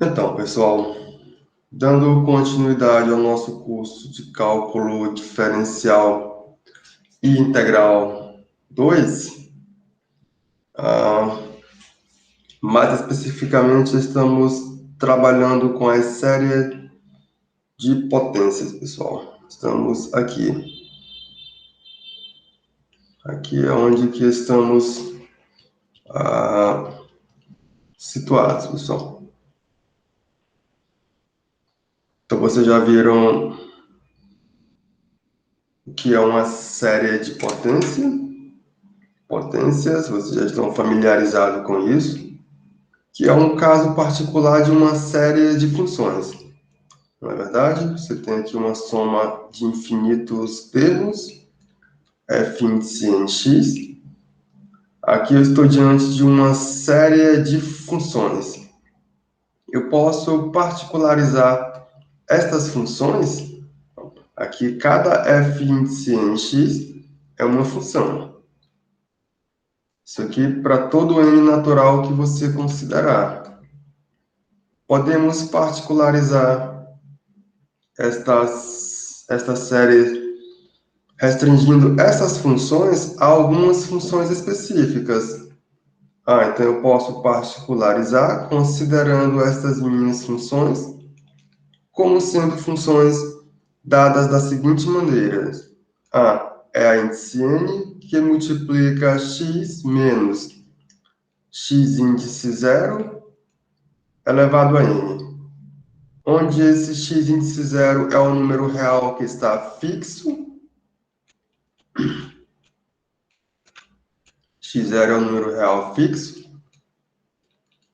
Então, pessoal, dando continuidade ao nosso curso de cálculo diferencial e integral 2, mais especificamente estamos trabalhando com a série de potências, pessoal. Estamos aqui. Aqui é onde que estamos situados, pessoal. Então, vocês já viram o que é uma série de potências, vocês já estão familiarizados com isso, que é um caso particular de uma série de funções. Não é verdade? Você tem aqui uma soma de infinitos termos, f índice em x. Aqui eu estou diante de uma série de funções. Eu posso particularizar estas funções. Aqui, cada f índice em x é uma função. Isso aqui para todo n natural que você considerar. Podemos particularizar esta série restringindo essas funções a algumas funções específicas. Então eu posso particularizar considerando estas minhas funções como sendo funções dadas da seguinte maneira. É a índice n que multiplica x menos x índice zero elevado a n, onde esse x índice zero é o número real que está fixo, x0 é um número real fixo.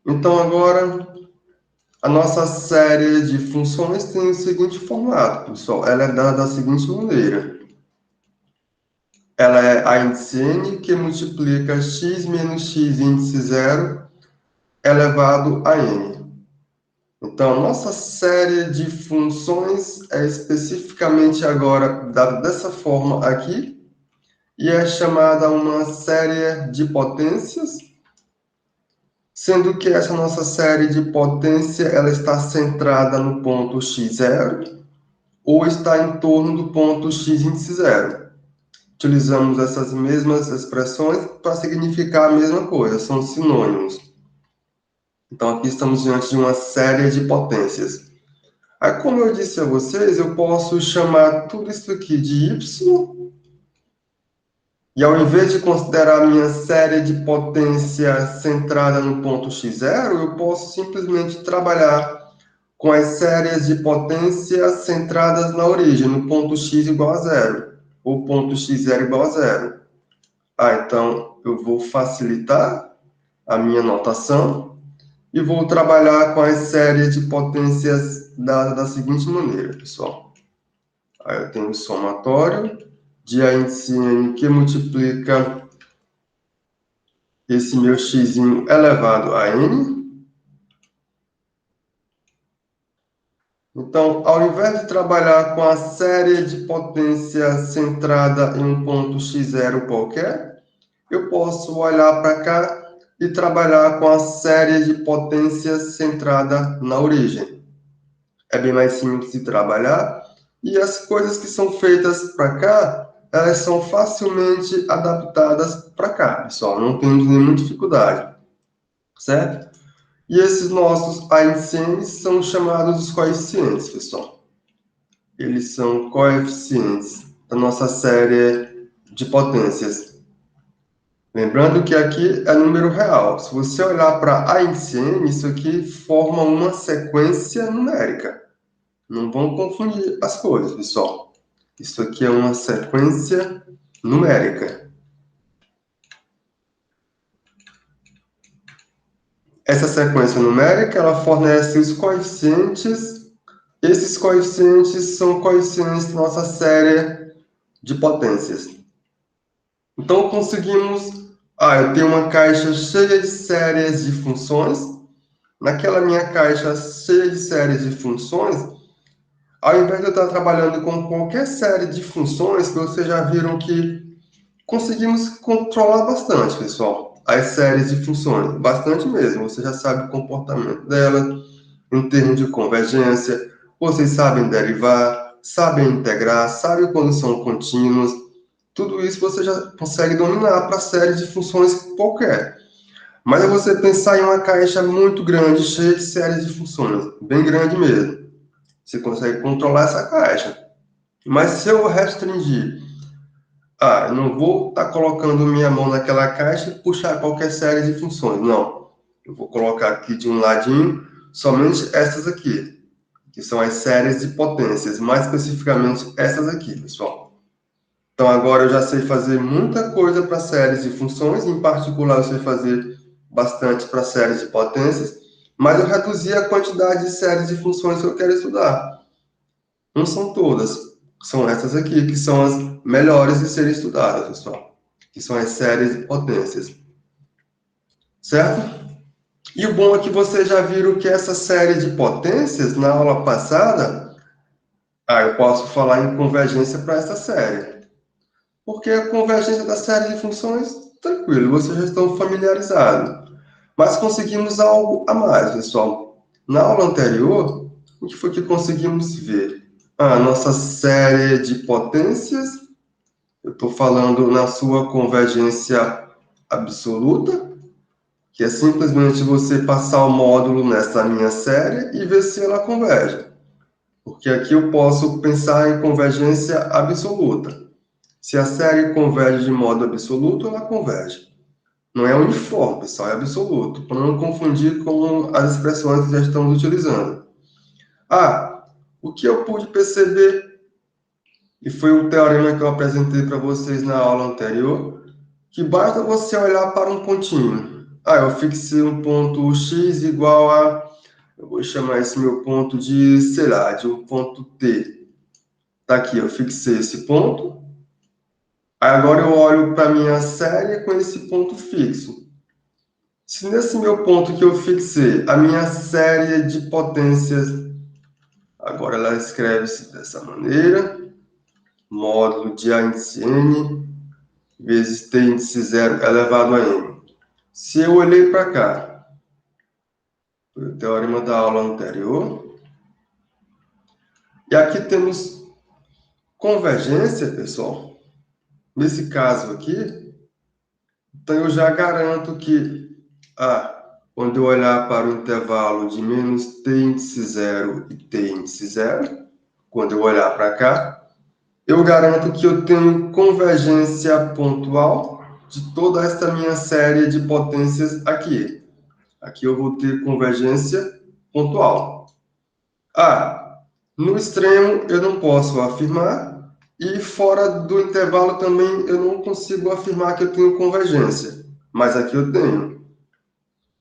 Então, agora, a nossa série de funções tem o seguinte formato, pessoal. Ela é dada da seguinte maneira. Ela é a índice n que multiplica x menos x índice zero elevado a n. Então, a nossa série de funções é especificamente agora dada dessa forma aqui, e é chamada uma série de potências, sendo que essa nossa série de potência ela está centrada no ponto x0 ou está em torno do ponto x índice zero. Utilizamos essas mesmas expressões para significar a mesma coisa, são sinônimos. Então, aqui estamos diante de uma série de potências. Aí, como eu disse a vocês, eu posso chamar tudo isso aqui de y, e ao invés de considerar a minha série de potência centrada no ponto x0, eu posso simplesmente trabalhar com as séries de potência centradas na origem, no ponto x igual a zero, ou ponto x0 igual a zero. Então, eu vou facilitar a minha notação e vou trabalhar com as séries de potências dadas da seguinte maneira, pessoal. Aí eu tenho o somatório de a índice n que multiplica esse meu x elevado a n. Então, ao invés de trabalhar com a série de potência centrada em um ponto x0 qualquer, eu posso olhar para cá e trabalhar com a série de potências centrada na origem. É bem mais simples de trabalhar, e as coisas que são feitas para cá, elas são facilmente adaptadas para cá, pessoal. Não temos nenhuma dificuldade, certo? E esses nossos ANCs são chamados de coeficientes, pessoal. Eles são coeficientes da nossa série de potências. Lembrando que aqui é número real. Se você olhar para a índice n, isso aqui forma uma sequência numérica. Não vão confundir as coisas, pessoal. Isso aqui é uma sequência numérica. Essa sequência numérica, ela fornece os coeficientes. Esses coeficientes são coeficientes da nossa série de potências. Então, conseguimos... eu tenho uma caixa cheia de séries de funções. Naquela minha caixa cheia de séries de funções, ao invés de eu estar trabalhando com qualquer série de funções, vocês já viram que conseguimos controlar bastante, pessoal, as séries de funções. Bastante mesmo. Você já sabe o comportamento dela, em termos de convergência, vocês sabem derivar, sabem integrar, sabem quando são contínuos. Tudo isso você já consegue dominar para série de funções qualquer. Mas é você pensar em uma caixa muito grande, cheia de séries de funções, bem grande mesmo. Você consegue controlar essa caixa. Mas se eu restringir, eu não vou estar colocando minha mão naquela caixa e puxar qualquer série de funções, não. Eu vou colocar aqui de um ladinho somente essas aqui, que são as séries de potências, mais especificamente essas aqui, pessoal. Então agora eu já sei fazer muita coisa para séries de funções, em particular eu sei fazer bastante para séries de potências, mas eu reduzi a quantidade de séries de funções que eu quero estudar. Não são todas, são essas aqui que são as melhores de serem estudadas, pessoal, que são as séries de potências, certo? E o bom é que vocês já viram que essa série de potências, na aula passada, eu posso falar em convergência para essa série. Porque a convergência da série de funções, tranquilo, vocês já estão familiarizados. Mas conseguimos algo a mais, pessoal. Na aula anterior, o que foi que conseguimos ver? A nossa série de potências, eu estou falando na sua convergência absoluta, que é simplesmente você passar o módulo nessa minha série e ver se ela converge. Porque aqui eu posso pensar em convergência absoluta. Se a série converge de modo absoluto, ela converge. Não é uniforme, pessoal, é absoluto, para não confundir com as expressões que já estamos utilizando. O que eu pude perceber, e foi um teorema que eu apresentei para vocês na aula anterior, que basta você olhar para um pontinho. Eu fixei um ponto x igual a, eu vou chamar esse meu ponto de, sei lá, de um ponto t. Tá aqui, eu fixei esse ponto. Agora eu olho para a minha série com esse ponto fixo. Se nesse meu ponto que eu fixei, a minha série de potências, agora ela escreve-se dessa maneira, módulo de A índice n vezes T índice 0 elevado a n. Se eu olhei para cá, foi o teorema da aula anterior, e aqui temos convergência, pessoal. Nesse caso aqui, então eu já garanto que quando eu olhar para o intervalo de menos t índice 0 e t índice 0, quando eu olhar para cá, eu garanto que eu tenho convergência pontual de toda esta minha série de potências aqui. Aqui eu vou ter convergência pontual. No extremo eu não posso afirmar, e fora do intervalo também eu não consigo afirmar que eu tenho convergência, mas aqui eu tenho.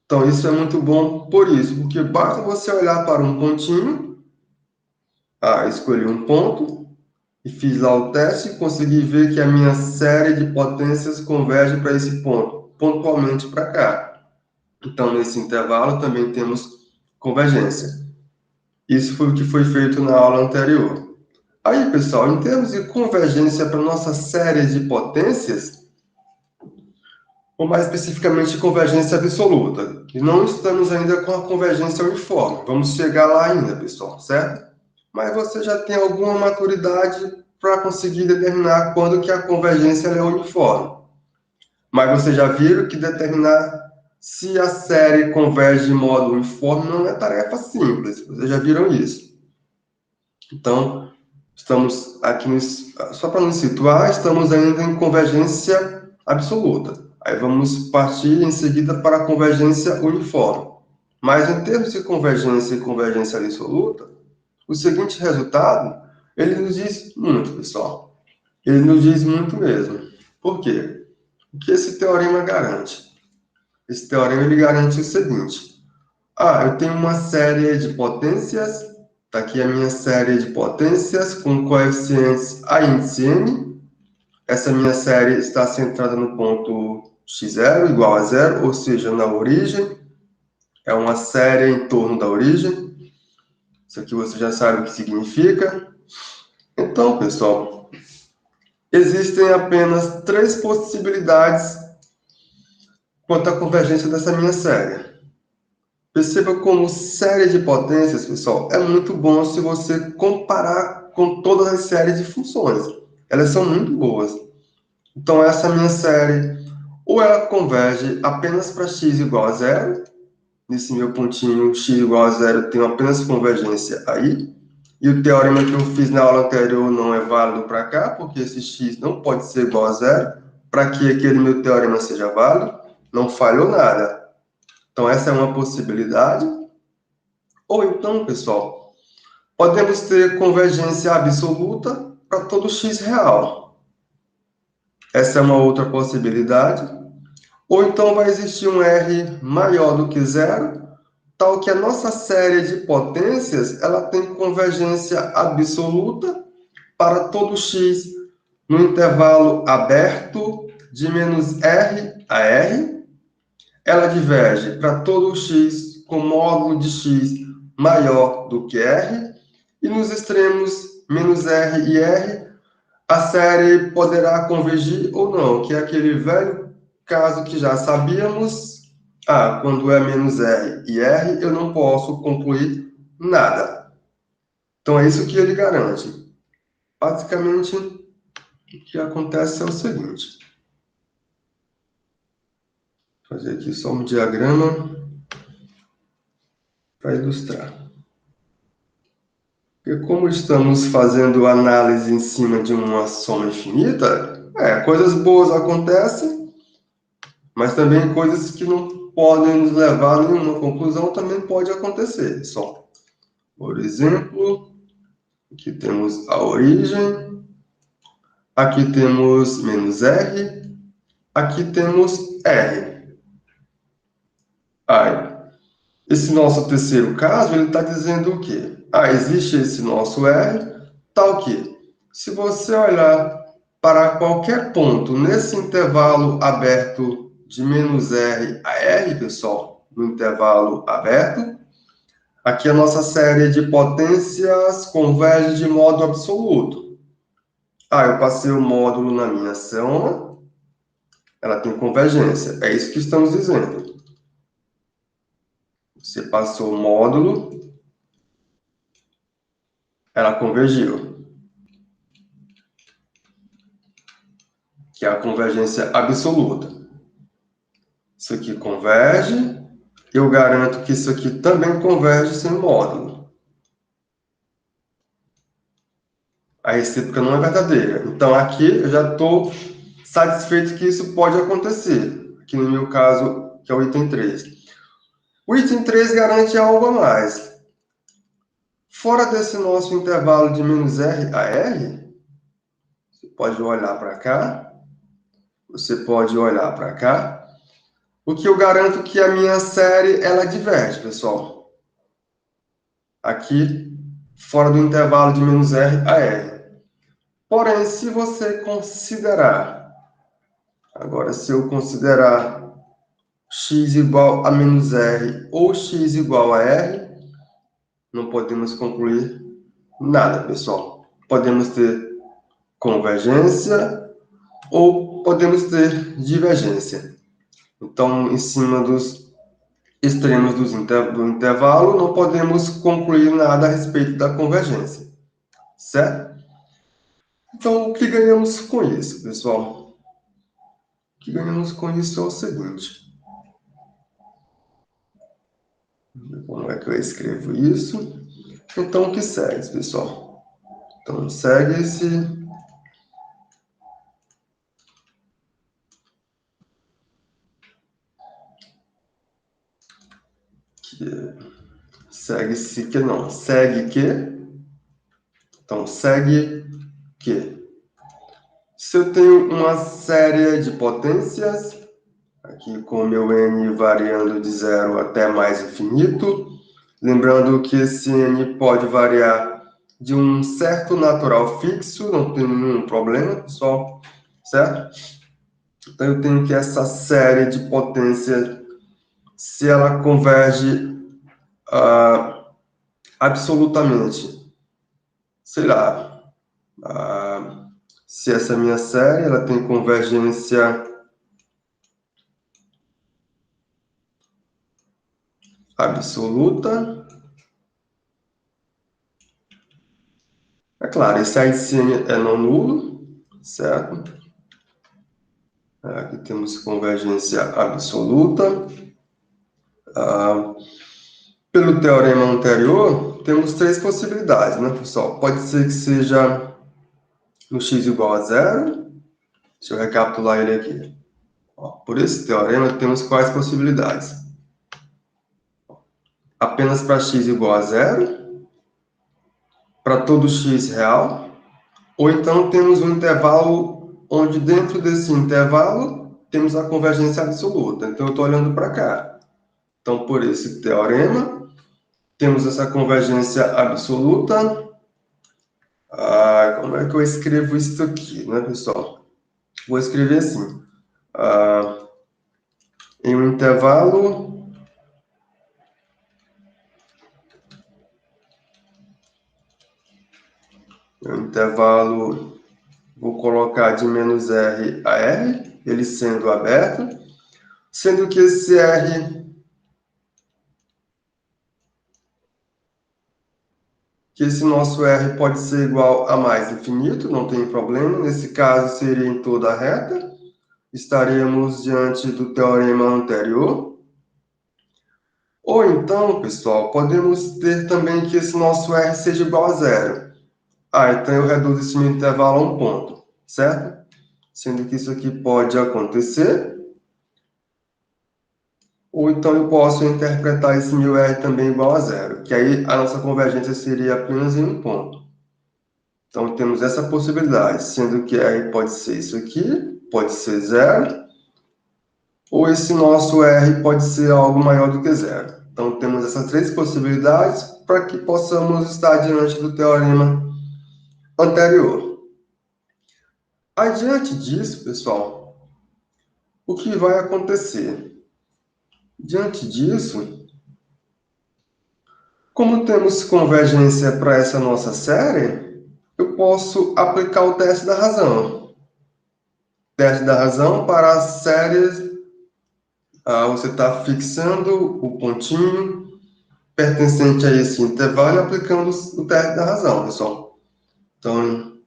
Então, isso é muito bom por isso, porque basta você olhar para um pontinho, escolhi um ponto, e fiz lá o teste e consegui ver que a minha série de potências converge para esse ponto, pontualmente para cá. Então, nesse intervalo também temos convergência. Isso foi o que foi feito na aula anterior. Aí, pessoal, em termos de convergência para nossa série de potências, ou mais especificamente convergência absoluta. E não estamos ainda com a convergência uniforme. Vamos chegar lá ainda, pessoal, certo? Mas você já tem alguma maturidade para conseguir determinar quando que a convergência é uniforme. Mas vocês já viram que determinar se a série converge de modo uniforme não é tarefa simples. Vocês já viram isso. Então, estamos aqui, só para nos situar, estamos ainda em convergência absoluta. Aí vamos partir em seguida para a convergência uniforme. Mas em termos de convergência e convergência absoluta, o seguinte resultado, ele nos diz muito, pessoal. Ele nos diz muito mesmo. Por quê? O que esse teorema garante? Esse teorema ele garante o seguinte. Eu tenho uma série de potências, está aqui a minha série de potências com coeficientes A índice n. Essa minha série está centrada no ponto x0 igual a zero, ou seja, na origem. É uma série em torno da origem. Isso aqui você já sabe o que significa. Então, pessoal, existem apenas 3 possibilidades quanto à convergência dessa minha série. Perceba como série de potências, pessoal, é muito bom se você comparar com todas as séries de funções. Elas são muito boas. Então, essa minha série, ou ela converge apenas para x igual a zero, nesse meu pontinho x igual a zero, eu tenho apenas convergência aí, e o teorema que eu fiz na aula anterior não é válido para cá, porque esse x não pode ser igual a zero, para que aquele meu teorema seja válido, não falhou nada. Então, essa é uma possibilidade. Ou então, pessoal, podemos ter convergência absoluta para todo x real. Essa é uma outra possibilidade. Ou então vai existir um R maior do que zero, tal que a nossa série de potências ela tem convergência absoluta para todo x no intervalo aberto de menos R a R. Ela diverge para todo x com módulo de x maior do que R, e nos extremos menos R e R, a série poderá convergir ou não, que é aquele velho caso que já sabíamos. Quando é menos R e R, eu não posso concluir nada. Então, é isso que ele garante. Basicamente, o que acontece é o seguinte. Vou fazer aqui só um diagrama para ilustrar. Porque como estamos fazendo análise em cima de uma soma infinita, coisas boas acontecem, mas também coisas que não podem nos levar a nenhuma conclusão também pode acontecer. Só, por exemplo, aqui temos a origem, aqui temos menos R, aqui temos R. Aí, esse nosso terceiro caso, ele está dizendo o quê? Existe esse nosso R, tal que, se você olhar para qualquer ponto nesse intervalo aberto de menos R a R, pessoal, no intervalo aberto, aqui a nossa série de potências converge de modo absoluto. Eu passei o módulo na minha soma, ela tem convergência. É isso que estamos dizendo. Você passou o módulo, ela convergiu. Que é a convergência absoluta. Isso aqui converge, eu garanto que isso aqui também converge sem módulo. A recíproca não é verdadeira. Então, aqui eu já estou satisfeito que isso pode acontecer. Aqui no meu caso, que é o item 3. O item 3 garante algo a mais. Fora desse nosso intervalo de menos R a R, você pode olhar para cá, você pode olhar para cá, o que eu garanto que a minha série, ela diverge, pessoal. Aqui, fora do intervalo de menos R a R. Porém, se você considerar, agora se eu considerar x igual a menos R ou x igual a R, não podemos concluir nada, pessoal. Podemos ter convergência ou podemos ter divergência. Então, em cima dos extremos do intervalo, não podemos concluir nada a respeito da convergência, certo? Então, o que ganhamos com isso, pessoal? O que ganhamos com isso é o seguinte. Como é que eu escrevo isso? Então, o que segue, pessoal? Então, segue-se segue-se que não, segue que. Então, segue que. Se eu tenho uma série de potências, aqui com o meu n variando de 0 até mais infinito, lembrando que esse n pode variar de um certo natural fixo, não tem nenhum problema, pessoal, certo? Então, eu tenho que essa série de potências, se ela converge absolutamente, sei lá, se essa minha série ela tem convergência absoluta. É claro, esse AND é não nulo, certo? Aqui temos convergência absoluta. Pelo teorema anterior, temos três possibilidades, né, pessoal? Pode ser que seja no x igual a zero. Deixa eu recapitular ele aqui. Por esse teorema, temos quais possibilidades? Apenas para x igual a zero, para todo x real, ou então temos um intervalo onde dentro desse intervalo temos a convergência absoluta. Então, eu estou olhando para cá. Então, por esse teorema, temos essa convergência absoluta. Como é que eu escrevo isso aqui, né, pessoal? Vou escrever assim. Em um intervalo vou colocar de menos R a R, ele sendo aberto, sendo que esse R, que esse nosso R pode ser igual a mais infinito, não tem problema, nesse caso seria em toda a reta, estaremos diante do teorema anterior. Ou então, pessoal, podemos ter também que esse nosso R seja igual a zero. Então eu reduzo esse meu intervalo a um ponto, certo? Sendo que isso aqui pode acontecer. Ou então eu posso interpretar esse meu R também igual a zero, que aí a nossa convergência seria apenas em um ponto. Então temos essa possibilidade, sendo que R pode ser isso aqui, pode ser zero, ou esse nosso R pode ser algo maior do que zero. Então temos essas três possibilidades para que possamos estar diante do teorema anterior. Adiante disso, pessoal, o que vai acontecer? Diante disso, como temos convergência para essa nossa série, eu posso aplicar o teste da razão. Teste da razão para as séries, você está fixando o pontinho pertencente a esse intervalo e aplicando o teste da razão, pessoal. Então,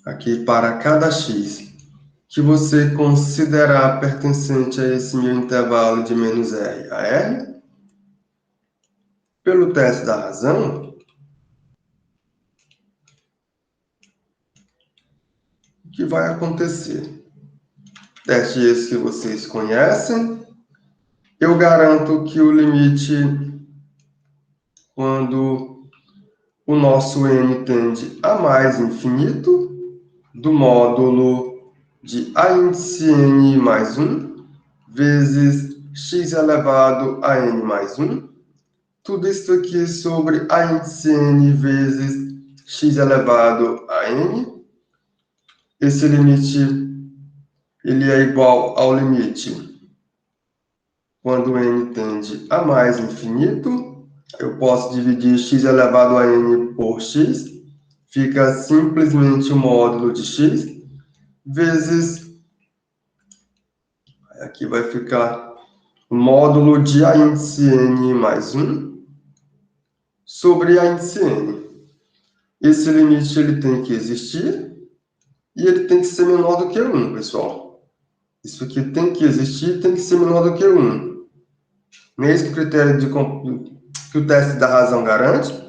aqui para cada x que você considerar pertencente a esse meu intervalo de menos R a R, pelo teste da razão, o que vai acontecer? Teste esse que vocês conhecem. Eu garanto que o limite, quando o nosso n tende a mais infinito, do módulo de a índice n mais 1, vezes x elevado a n mais 1. Tudo isso aqui sobre a índice n vezes x elevado a n. Esse limite, ele é igual ao limite quando n tende a mais infinito. Eu posso dividir x elevado a n por x. Fica simplesmente o módulo de x vezes, aqui vai ficar o módulo de a índice n mais 1 sobre a índice n. Esse limite ele tem que existir e ele tem que ser menor do que 1, pessoal. Isso aqui tem que existir, tem que ser menor do que 1. Não é esse que o critério que o teste da razão garante?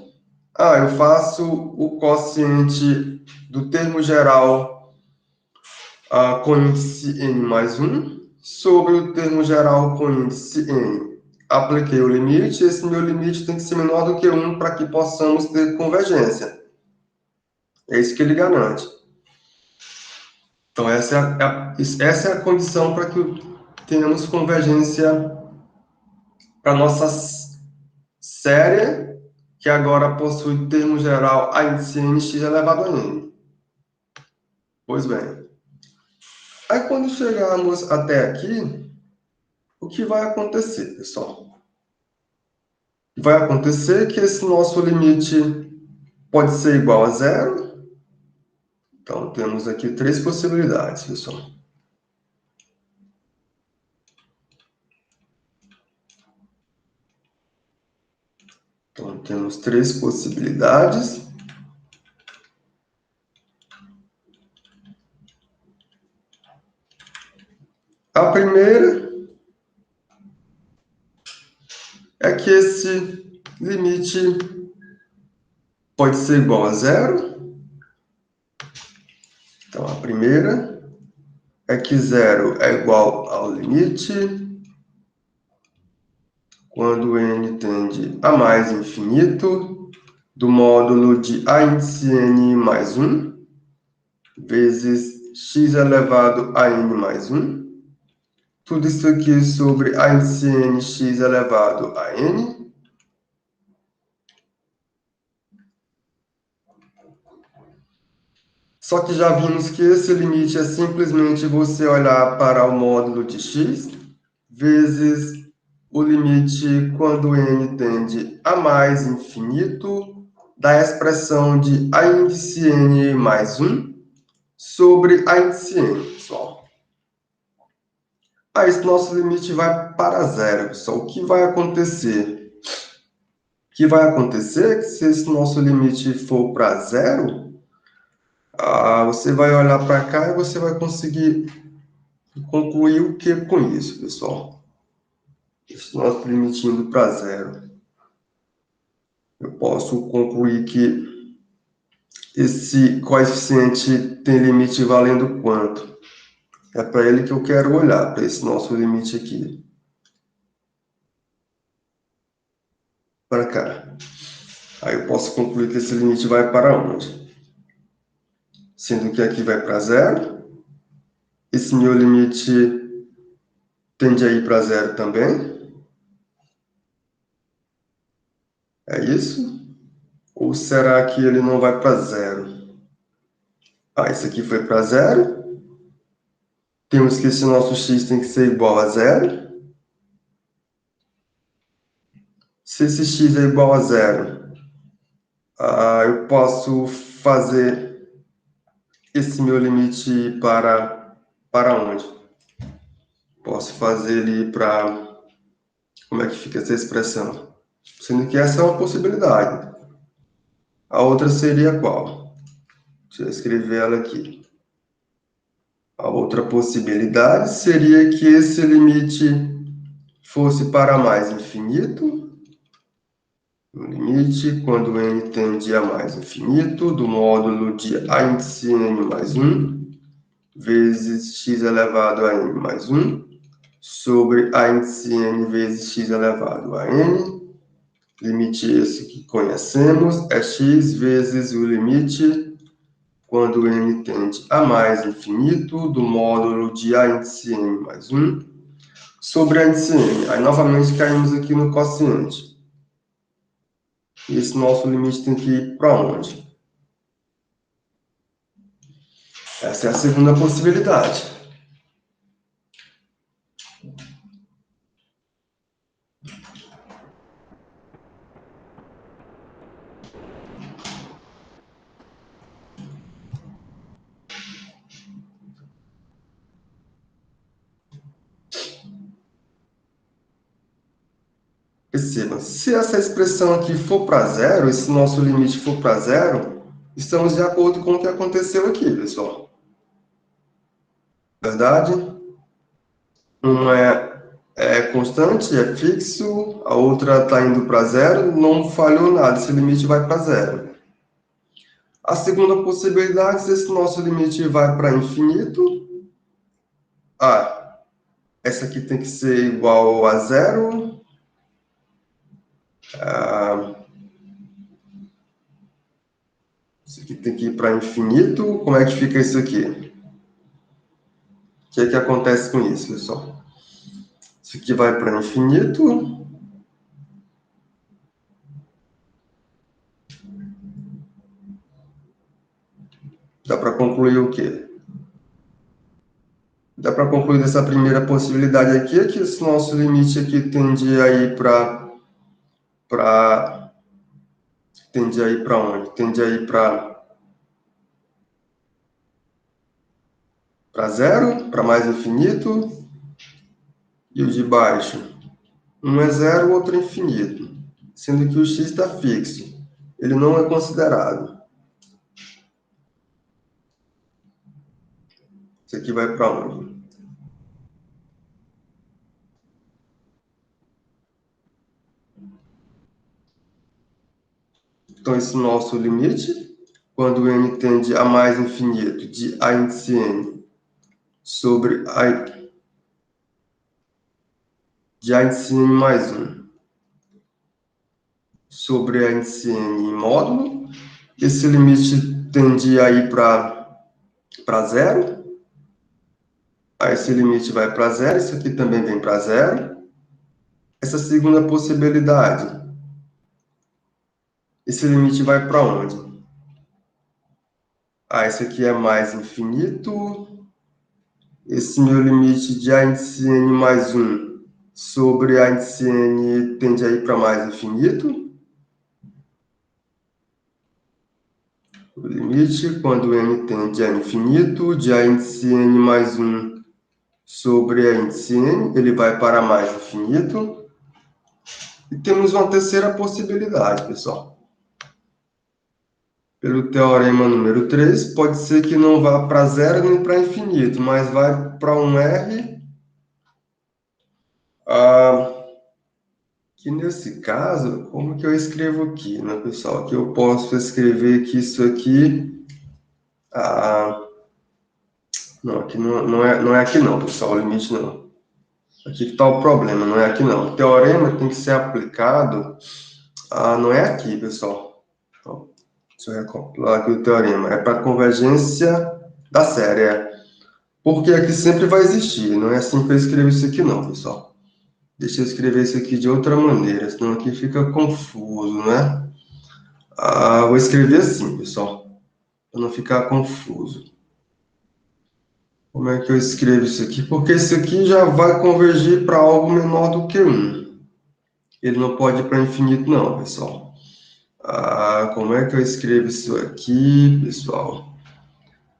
Eu faço o quociente do termo geral com índice n mais 1 sobre o termo geral com índice n. Apliquei o limite, esse meu limite tem que ser menor do que 1 para que possamos ter convergência. É isso que ele garante. Então, essa é a condição para que tenhamos convergência para a nossa série, que agora possui termo geral a índice n x elevado a n. Pois bem. Aí, quando chegarmos até aqui, o que vai acontecer, pessoal? Vai acontecer que esse nosso limite pode ser igual a zero. Então, temos aqui três possibilidades, pessoal. Então, temos três possibilidades. A primeira é que esse limite pode ser igual a zero. Então, a primeira é que zero é igual ao limite quando n tende a mais infinito do módulo de a índice n mais 1 vezes x elevado a n mais 1. Tudo isso aqui sobre a índice n x elevado a n. Só que já vimos que esse limite é simplesmente você olhar para o módulo de x vezes o limite quando n tende a mais infinito da expressão de a índice n mais 1 sobre a índice n, pessoal. Aí esse nosso limite vai para zero, pessoal. O que vai acontecer? O que vai acontecer é que se esse nosso limite for para zero, você vai olhar para cá e você vai conseguir concluir o que com isso, pessoal? Esse nosso limite indo para zero. Eu posso concluir que esse coeficiente tem limite valendo quanto? É para ele que eu quero olhar, para esse nosso limite aqui. Para cá. Aí eu posso concluir que esse limite vai para onde? Sendo que aqui vai para zero. Esse meu limite tende a ir para zero também. É isso? Ou será que ele não vai para zero? Esse aqui foi para zero. Temos que esse nosso x tem que ser igual a zero. Se esse x é igual a zero, eu posso fazer esse meu limite para onde? Posso fazer ele para... Como é que fica essa expressão? Sendo que essa é uma possibilidade. A outra seria qual? Deixa eu escrever ela aqui. A outra possibilidade seria que esse limite fosse para mais infinito. O limite, quando n tende a mais infinito, do módulo de a índice n mais 1, vezes x elevado a n mais 1, sobre a índice n vezes x elevado a n. Limite esse que conhecemos é x vezes o limite quando n tende a mais infinito do módulo de a índice n mais 1 sobre a índice n. Aí, novamente, caímos aqui no quociente. E esse nosso limite tem que ir para onde? Essa é a segunda possibilidade. Perceba, se essa expressão aqui for para zero, esse nosso limite for para zero, estamos de acordo com o que aconteceu aqui, pessoal. Verdade? Um é constante, é fixo, a outra está indo para zero, não falhou nada, esse limite vai para zero. A segunda possibilidade, se esse nosso limite vai para infinito, essa aqui tem que ser igual a zero. Isso aqui tem que ir para infinito. Como é que fica isso aqui? O que é que acontece com isso, pessoal? Isso aqui vai para infinito. Dá para concluir o quê? Dá para concluir dessa primeira possibilidade aqui, que esse nosso limite aqui tende a ir para tende a ir para onde? Tende a ir para zero, para mais infinito. E o de baixo? Um é zero, o outro é infinito. sendo que o x está fixo. Ele não é considerado. Isso aqui vai para onde? Então, esse nosso limite, quando n tende a mais infinito, de a índice n sobre de a índice n mais 1 sobre a índice n em módulo, esse limite tende a ir para zero. Aí esse limite vai para zero, isso aqui também vem para zero. Essa segunda possibilidade, esse limite vai para onde? Esse aqui é mais infinito. Esse meu limite de a índice n mais 1 sobre a índice n tende a ir para mais infinito. O limite, quando n tende a infinito, de a índice n mais 1 sobre a índice n, ele vai para mais infinito. E temos uma terceira possibilidade, pessoal. Pelo teorema número 3, pode ser que não vá para zero nem para infinito, mas vai para um R, que nesse caso, como que eu escrevo aqui, né, pessoal? Aqui eu posso escrever que isso aqui... não, aqui não é aqui não, pessoal, o limite não. Aqui que está o problema, não é aqui não. O teorema tem que ser aplicado, não é aqui, pessoal. Então, deixa eu recopilar aqui o teorema. É para a convergência da série, porque aqui sempre vai existir, não é assim que eu escrevo isso aqui não, pessoal. Deixa eu escrever isso aqui de outra maneira, senão aqui fica confuso, né? Vou escrever assim, pessoal, para não ficar confuso. Como é que eu escrevo isso aqui? Porque isso aqui já vai convergir para algo menor do que 1. Ele não pode ir para infinito, não, pessoal. Como é que eu escrevo isso aqui, pessoal?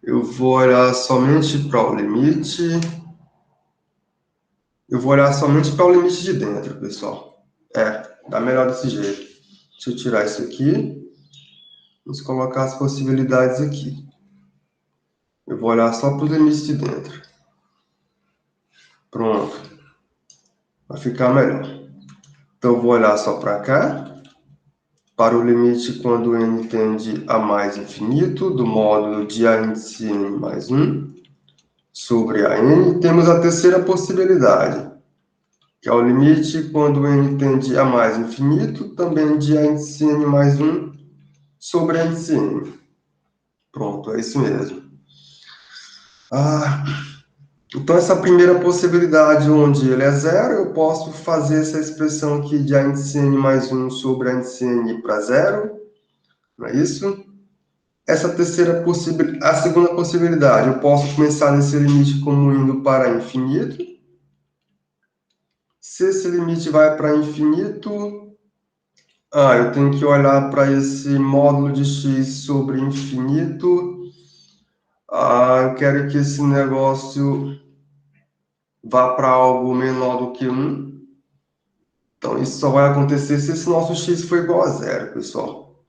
Eu vou olhar somente para o limite. Eu vou olhar somente para o limite de dentro, pessoal. Dá melhor desse jeito. Deixa eu tirar isso aqui. Vamos colocar as possibilidades aqui. Eu vou olhar só para o limite de dentro. Pronto. Vai ficar melhor. Então, eu vou olhar só para cá. Para o limite quando n tende a mais infinito, do módulo de a índice n mais 1 sobre a n. Temos a terceira possibilidade, que é o limite quando n tende a mais infinito, também de a índice n mais 1 sobre a índice n. Pronto, é isso mesmo. Então, essa primeira possibilidade, onde ele é zero, eu posso fazer essa expressão aqui de a índice n mais 1 sobre a índice n para zero, não é isso? Essa terceira possibilidade, a segunda possibilidade, eu posso começar nesse limite como indo para infinito. Se esse limite vai para infinito, eu tenho que olhar para esse módulo de x sobre infinito. Eu quero que esse negócio vá para algo menor do que 1. Então, isso só vai acontecer se esse nosso x for igual a zero, pessoal.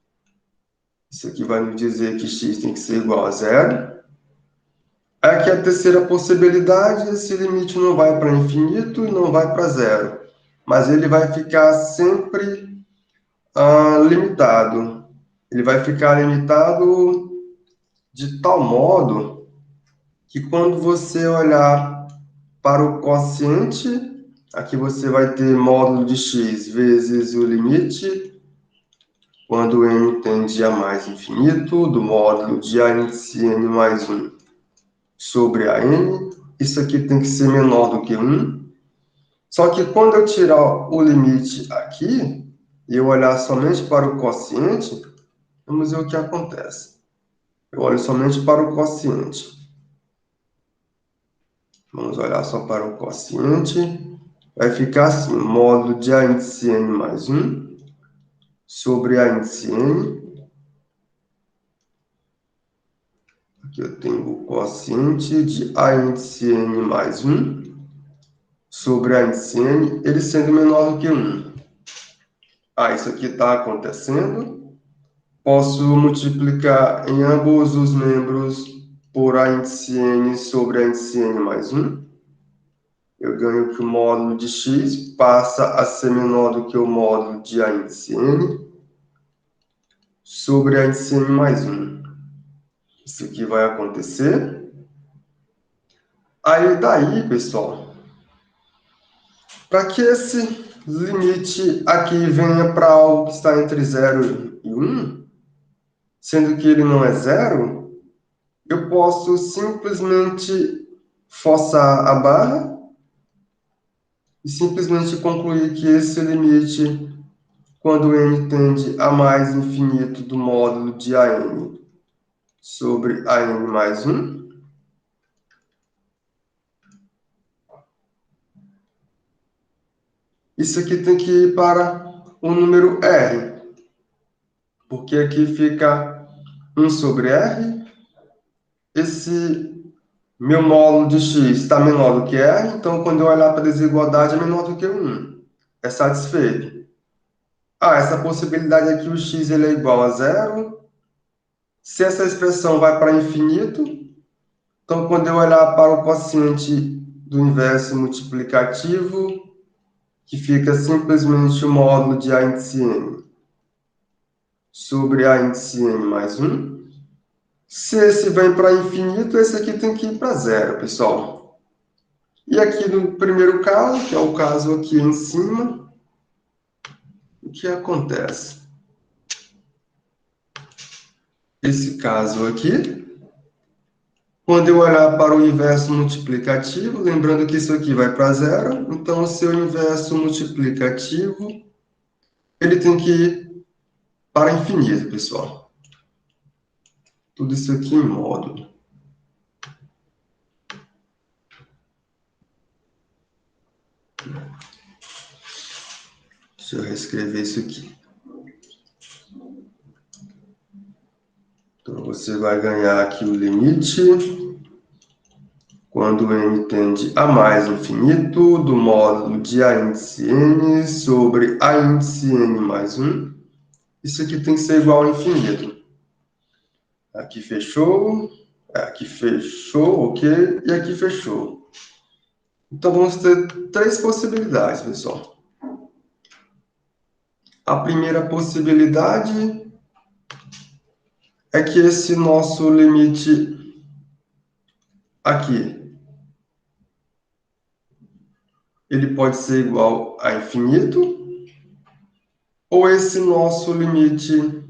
Isso aqui vai nos dizer que x tem que ser igual a zero. Aqui a terceira possibilidade, esse limite não vai para infinito e não vai para zero. Mas ele vai ficar sempre limitado. Ele vai ficar limitado de tal modo que quando você olhar para o quociente, aqui você vai ter módulo de x vezes o limite, quando n tende a mais infinito, do módulo de a índice n mais 1 sobre a n. Isso aqui tem que ser menor do que 1. Só que quando eu tirar o limite aqui, e eu olhar somente para o quociente, vamos ver o que acontece. Eu olho somente para o quociente. Vamos olhar só para o quociente. Vai ficar assim, módulo de a índice n mais 1 sobre a índice n. Aqui eu tenho o quociente de a índice n mais 1 sobre a índice n, ele sendo menor do que 1. Isso aqui está acontecendo. Posso multiplicar em ambos os membros por a índice n sobre a índice n mais 1. Eu ganho que o módulo de x passa a ser menor do que o módulo de a índice n sobre a índice n mais 1. Isso aqui vai acontecer. Aí, daí, pessoal, para que esse limite aqui venha para algo que está entre 0 e 1, sendo que ele não é zero, eu posso simplesmente forçar a barra e simplesmente concluir que esse limite, quando n tende a mais infinito do módulo de an sobre an mais 1, isso aqui tem que ir para o número r, porque aqui fica 1 sobre r, esse meu módulo de x está menor do que r, então quando eu olhar para a desigualdade é menor do que 1. É satisfeito. Essa possibilidade aqui, o x ele é igual a zero. Se essa expressão vai para infinito, então quando eu olhar para o quociente do inverso multiplicativo, que fica simplesmente o módulo de a índice n sobre a índice n mais 1, se esse vem para infinito, esse aqui tem que ir para zero, pessoal. E aqui no primeiro caso, que é o caso aqui em cima, o que acontece? Esse caso aqui, quando eu olhar para o inverso multiplicativo, lembrando que isso aqui vai para zero, então o seu inverso multiplicativo, ele tem que ir para infinito, pessoal. Tudo isso aqui em módulo. Deixa eu reescrever isso aqui. Então, você vai ganhar aqui o limite quando n tende a mais infinito do módulo de a índice n sobre a índice n mais 1. Isso aqui tem que ser igual ao infinito. Aqui fechou, ok, e aqui fechou. Então, vamos ter três possibilidades, pessoal. A primeira possibilidade é que esse nosso limite aqui, ele pode ser igual a infinito, ou esse nosso limite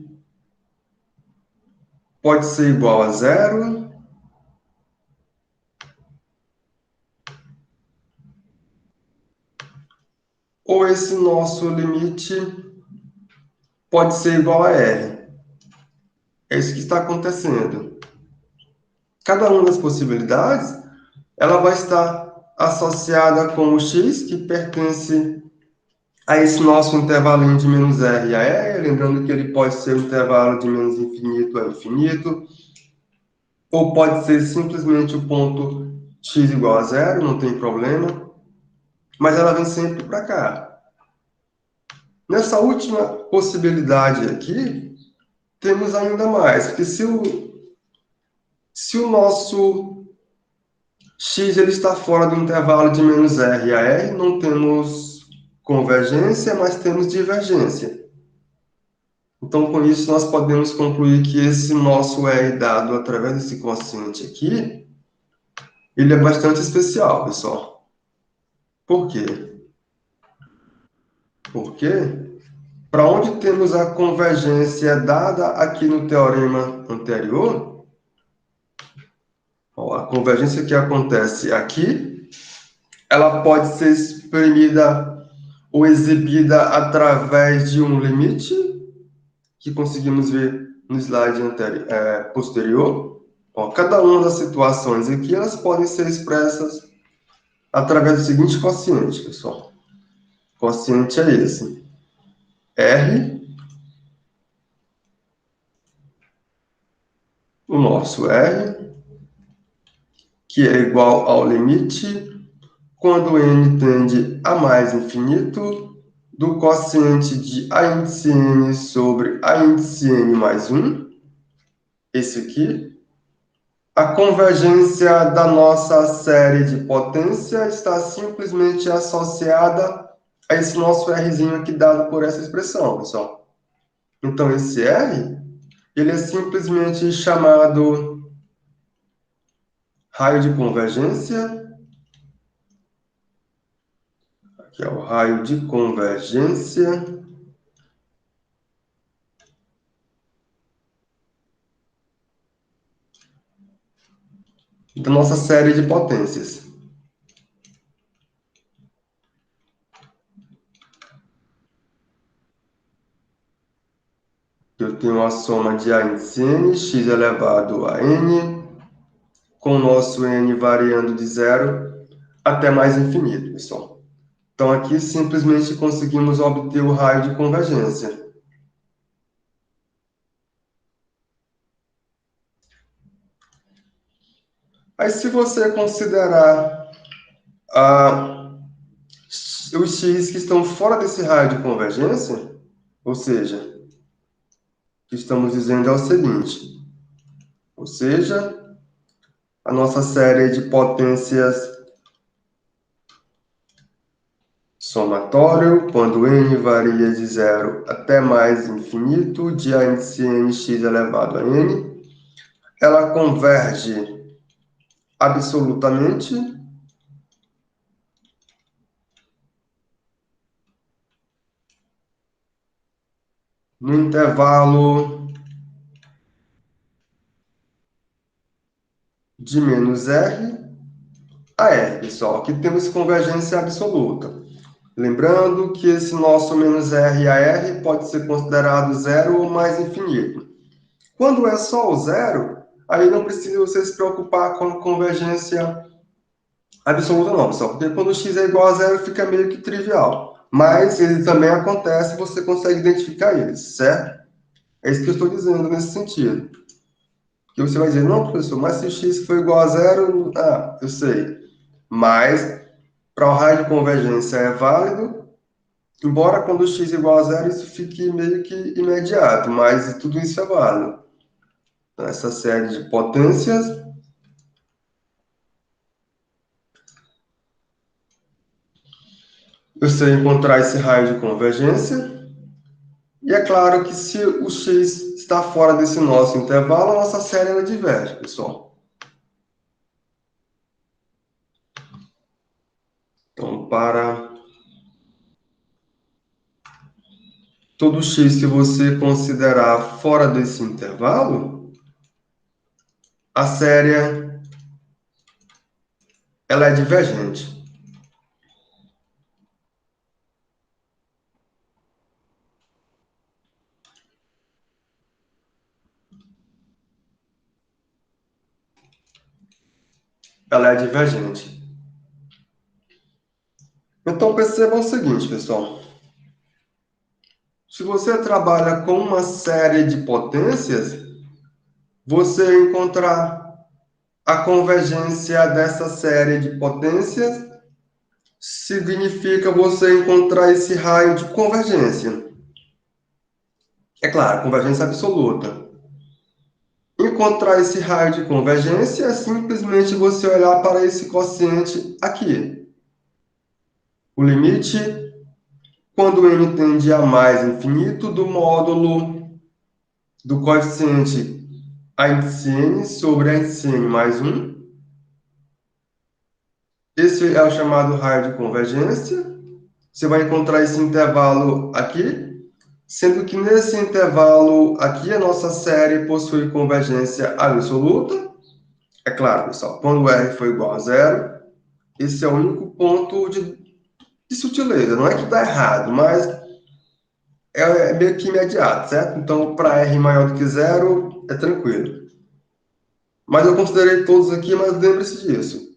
pode ser igual a zero, ou esse nosso limite pode ser igual a r. É isso que está acontecendo. Cada uma das possibilidades, ela vai estar associada com o x, que pertence a esse nosso intervalinho de menos r a r, lembrando que ele pode ser um intervalo de menos infinito a infinito, ou pode ser simplesmente o ponto x igual a zero, não tem problema, mas ela vem sempre para cá. Nessa última possibilidade aqui, temos ainda mais, porque se o nosso x ele está fora do intervalo de menos r a r, não temos convergência, mas temos divergência. Então, com isso, nós podemos concluir que esse nosso r dado através desse quociente aqui, ele é bastante especial, pessoal. Por quê? Porque, para onde temos a convergência dada aqui no teorema anterior, a convergência que acontece aqui, ela pode ser exprimida ou exibida através de um limite, que conseguimos ver no slide posterior. Cada uma das situações aqui, elas podem ser expressas através do seguinte quociente, pessoal. O quociente é esse. R, o nosso R, que é igual ao limite quando n tende a mais infinito do quociente de A índice N sobre A índice N mais 1, esse aqui. A convergência da nossa série de potência está simplesmente associada a esse nosso Rzinho aqui dado por essa expressão, pessoal. Então, esse R, ele é simplesmente chamado raio de convergência. Aqui é o raio de convergência da nossa série de potências. Eu tenho a soma de A índice N, x elevado a N, com o nosso N variando de 0 até mais infinito, pessoal. Então, aqui simplesmente conseguimos obter o raio de convergência. Aí, se você considerar os x que estão fora desse raio de convergência, ou seja, o que estamos dizendo é o seguinte, ou seja, a nossa série de potências somatório, quando n varia de 0 até mais infinito, de A índice n x elevado a n, ela converge absolutamente no intervalo de menos r a r, pessoal. Aqui temos convergência absoluta. Lembrando que esse nosso menos r a r pode ser considerado zero ou mais infinito. Quando é só o zero, aí não precisa você se preocupar com a convergência absoluta não, pessoal, porque quando x é igual a zero fica meio que trivial. Mas ele também acontece e você consegue identificar ele, certo? É isso que eu estou dizendo nesse sentido. Que você vai dizer, não, professor, mas se x for igual a zero, eu sei. Mas, para o raio de convergência é válido, embora quando x é igual a zero, isso fique meio que imediato, mas tudo isso é válido. Então, essa série de potências, eu sei encontrar esse raio de convergência, e é claro que se o x está fora desse nosso intervalo, a nossa série ela diverge, pessoal. Então, para todo x que você considerar fora desse intervalo, a série ela é divergente. Ela é divergente. Então, percebam o seguinte, pessoal. Se você trabalha com uma série de potências, você encontrar a convergência dessa série de potências significa você encontrar esse raio de convergência. É claro, convergência absoluta. Encontrar esse raio de convergência é simplesmente você olhar para esse quociente aqui. O limite, quando n tende a mais infinito, do módulo do coeficiente A índice n sobre A índice n mais 1. Esse é o chamado raio de convergência. Você vai encontrar esse intervalo aqui, sendo que nesse intervalo aqui a nossa série possui convergência absoluta. É claro, pessoal, quando r for igual a zero, esse é o único ponto de sutileza. Não é que está errado, mas é meio que imediato, certo? Então, para r maior do que zero, é tranquilo. Mas eu considerei todos aqui, mas lembre-se disso,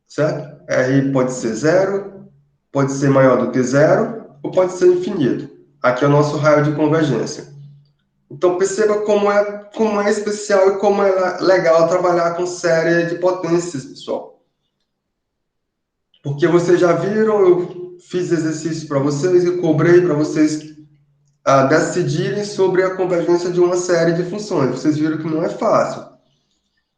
certo? R pode ser zero, pode ser maior do que zero, ou pode ser infinito. Aqui é o nosso raio de convergência. Então, perceba como é especial e como é legal trabalhar com série de potências, pessoal. Porque vocês já viram, eu fiz exercício para vocês e cobrei para vocês decidirem sobre a convergência de uma série de funções. Vocês viram que não é fácil.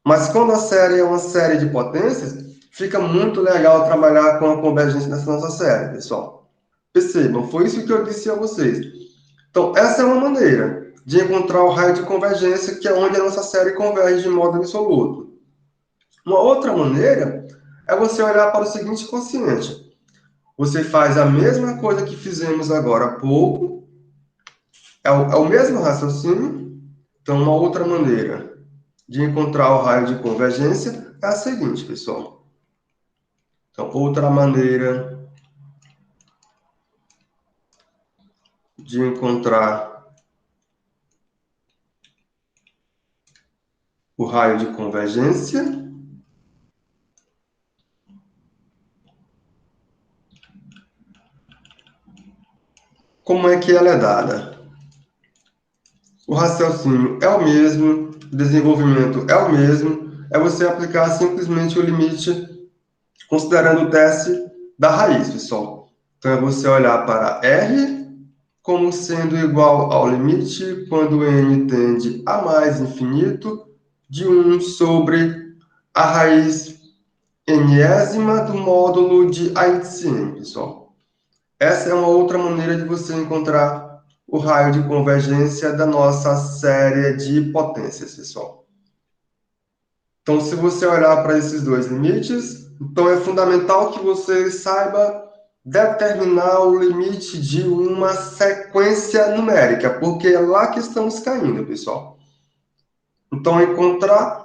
Mas quando a série é uma série de potências, fica muito legal trabalhar com a convergência dessa nossa série, pessoal. Percebam, foi isso que eu disse a vocês. Então, essa é uma maneira de encontrar o raio de convergência, que é onde a nossa série converge de modo absoluto. Uma outra maneira é você olhar para o seguinte quociente. Você faz a mesma coisa que fizemos agora há pouco, é o mesmo raciocínio. Então, uma outra maneira de encontrar o raio de convergência é a seguinte, pessoal. Então, outra maneira de encontrar o raio de convergência como é que ela é dada? O raciocínio é o mesmo, o desenvolvimento é o mesmo, é você aplicar simplesmente o limite considerando o teste da raiz, pessoal. Então, é você olhar para R como sendo igual ao limite quando n tende a mais infinito de 1 sobre a raiz enésima do módulo de AITCM, pessoal. Essa é uma outra maneira de você encontrar o raio de convergência da nossa série de potências, pessoal. Então, se você olhar para esses dois limites, então é fundamental que você saiba determinar o limite de uma sequência numérica, porque é lá que estamos caindo, pessoal. Então, encontrar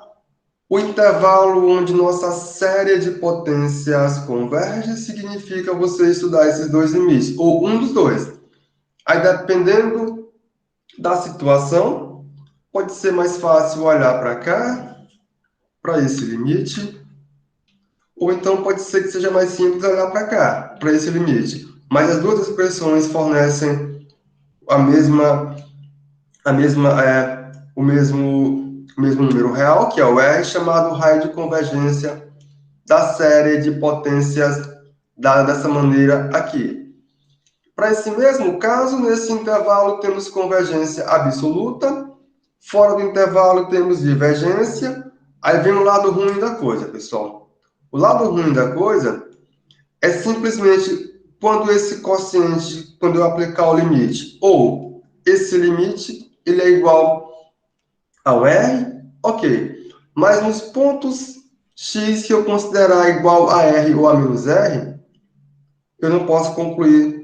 o intervalo onde nossa série de potências converge significa você estudar esses dois limites, ou um dos dois. Aí, dependendo da situação, pode ser mais fácil olhar para cá, para esse limite, ou então pode ser que seja mais simples olhar para cá, para esse limite. Mas as duas expressões fornecem o mesmo número real, que é o R, chamado raio de convergência da série de potências dada dessa maneira aqui. Para esse mesmo caso, nesse intervalo temos convergência absoluta, fora do intervalo temos divergência, aí vem o lado ruim da coisa, pessoal. O lado ruim da coisa é simplesmente quando esse quociente, quando eu aplicar o limite, ou esse limite, ele é igual ao R, ok. Mas nos pontos x que eu considerar igual a R ou a menos R, eu não posso concluir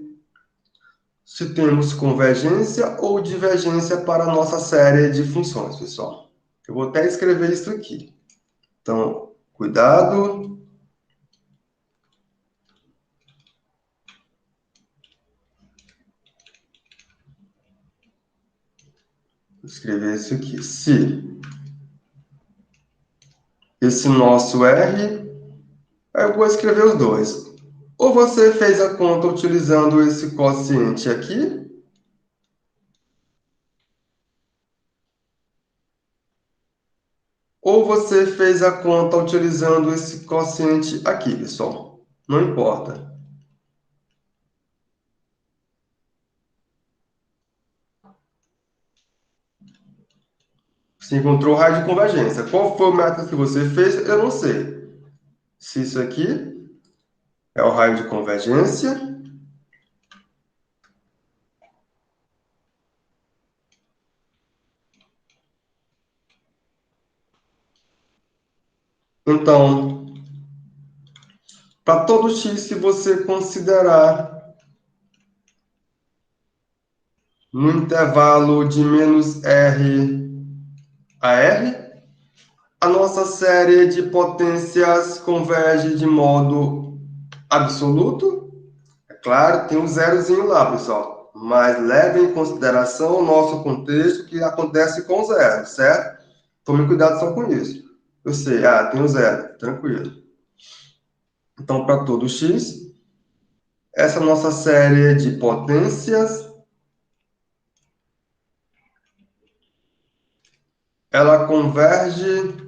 se temos convergência ou divergência para a nossa série de funções, pessoal. Eu vou até escrever isso aqui. Então, cuidado. Vou escrever isso aqui. Se esse nosso R, aí eu vou escrever os dois. Ou você fez a conta utilizando esse quociente aqui, ou você fez a conta utilizando esse quociente aqui, pessoal. Não importa. Você encontrou o raio de convergência. Qual foi o método que você fez? Eu não sei. Se isso aqui é o raio de convergência, então, para todo x que você considerar no intervalo de menos R a R, a nossa série de potências converge de modo absoluto. É claro, tem um zerozinho lá, pessoal. Mas leve em consideração o nosso contexto que acontece com zero, certo? Tome cuidado só com isso. Eu sei, tem um zero, tranquilo. Então, para todo x, essa nossa série de potências, ela converge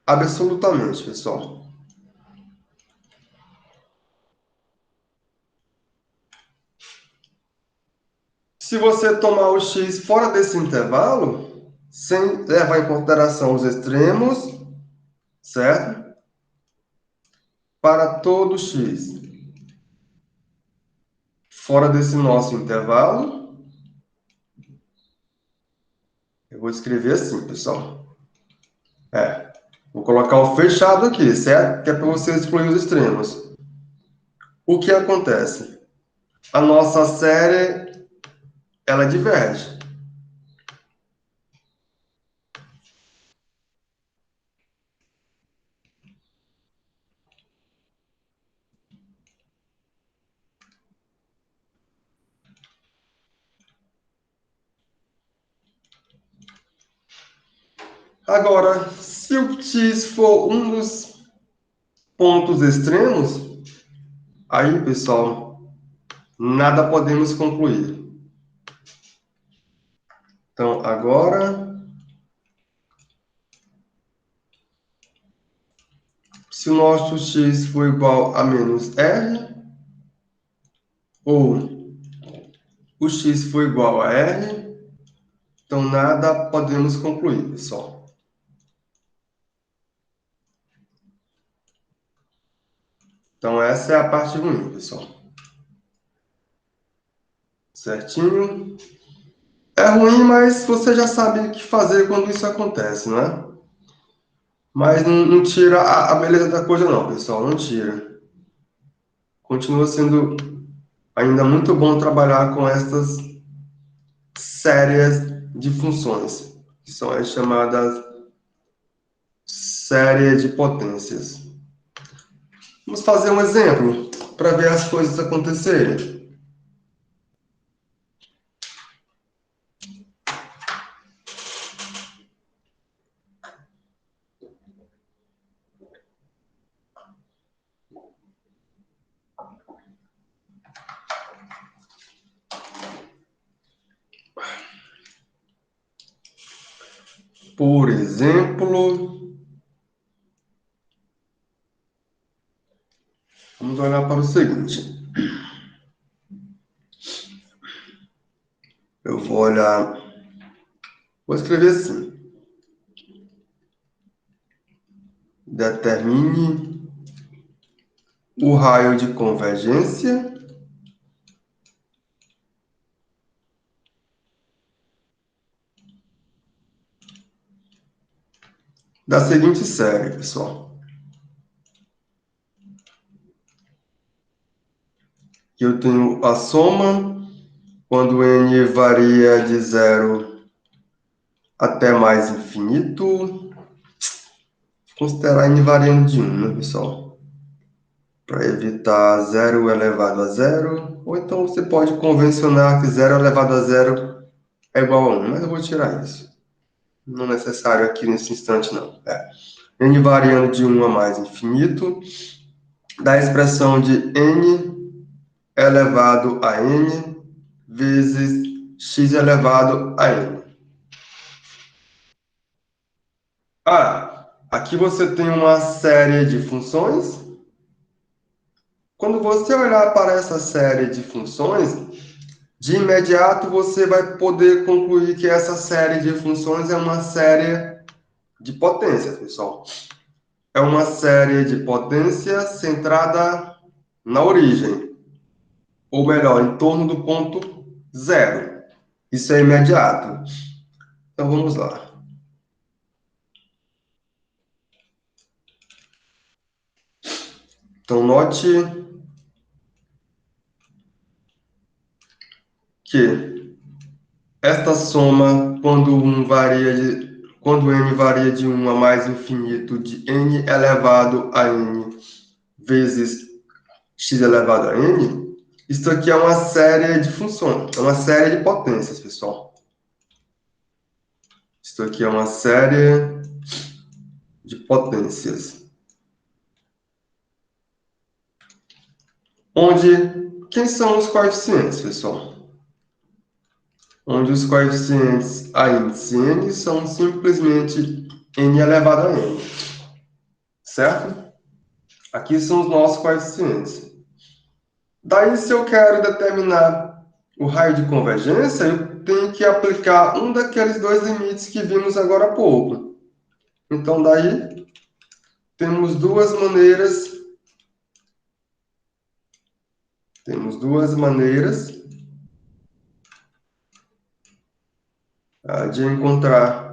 Absolutamente, pessoal. Se você tomar o x fora desse intervalo, sem levar em consideração os extremos, certo? Para todo x fora desse nosso intervalo, eu vou escrever assim, pessoal. Vou colocar o fechado aqui, certo? Que é para você excluir os extremos. O que acontece? A nossa série, ela diverge. Agora, se o x for um dos pontos extremos, aí, pessoal, nada podemos concluir. Então, agora, se o nosso x for igual a menos r, ou o x for igual a r, então nada podemos concluir, pessoal. Então, essa é a parte ruim, pessoal. Certinho? É ruim, mas você já sabe o que fazer quando isso acontece, não é? Mas não tira a beleza da coisa, não, pessoal. Não tira. Continua sendo ainda muito bom trabalhar com estas séries de funções, que são as chamadas série de potências. Vamos fazer um exemplo para ver as coisas acontecerem. Por exemplo, vamos olhar para o seguinte. Eu vou olhar, vou escrever assim. Determine o raio de convergência da seguinte série, pessoal. Eu tenho a soma quando n varia de 0 até mais infinito. Considerar n variando de 1, né, pessoal? Para evitar 0 elevado a 0. Ou então você pode convencionar que 0 elevado a 0 é igual a 1, mas eu vou tirar isso. Não é necessário aqui nesse instante, não. N variando de 1 a mais infinito, da expressão de n elevado a n vezes x elevado a n. Aqui você tem uma série de funções. Quando você olhar para essa série de funções, de imediato você vai poder concluir que essa série de funções é uma série de potências, pessoal. É uma série de potências centrada na origem, ou melhor, em torno do ponto zero. Isso é imediato. Então vamos lá. Então note que esta soma, quando n varia de 1 a mais infinito de n elevado a n vezes x elevado a n, isso aqui é uma série de funções, é uma série de potências, pessoal. Isso aqui é uma série de potências. Onde, quem são os coeficientes, pessoal? Onde os coeficientes a índice n são simplesmente n elevado a n. certo? Aqui são os nossos coeficientes. Daí, se eu quero determinar o raio de convergência, eu tenho que aplicar um daqueles dois limites que vimos agora há pouco. Então, daí, temos duas maneiras. Temos duas maneiras de encontrar.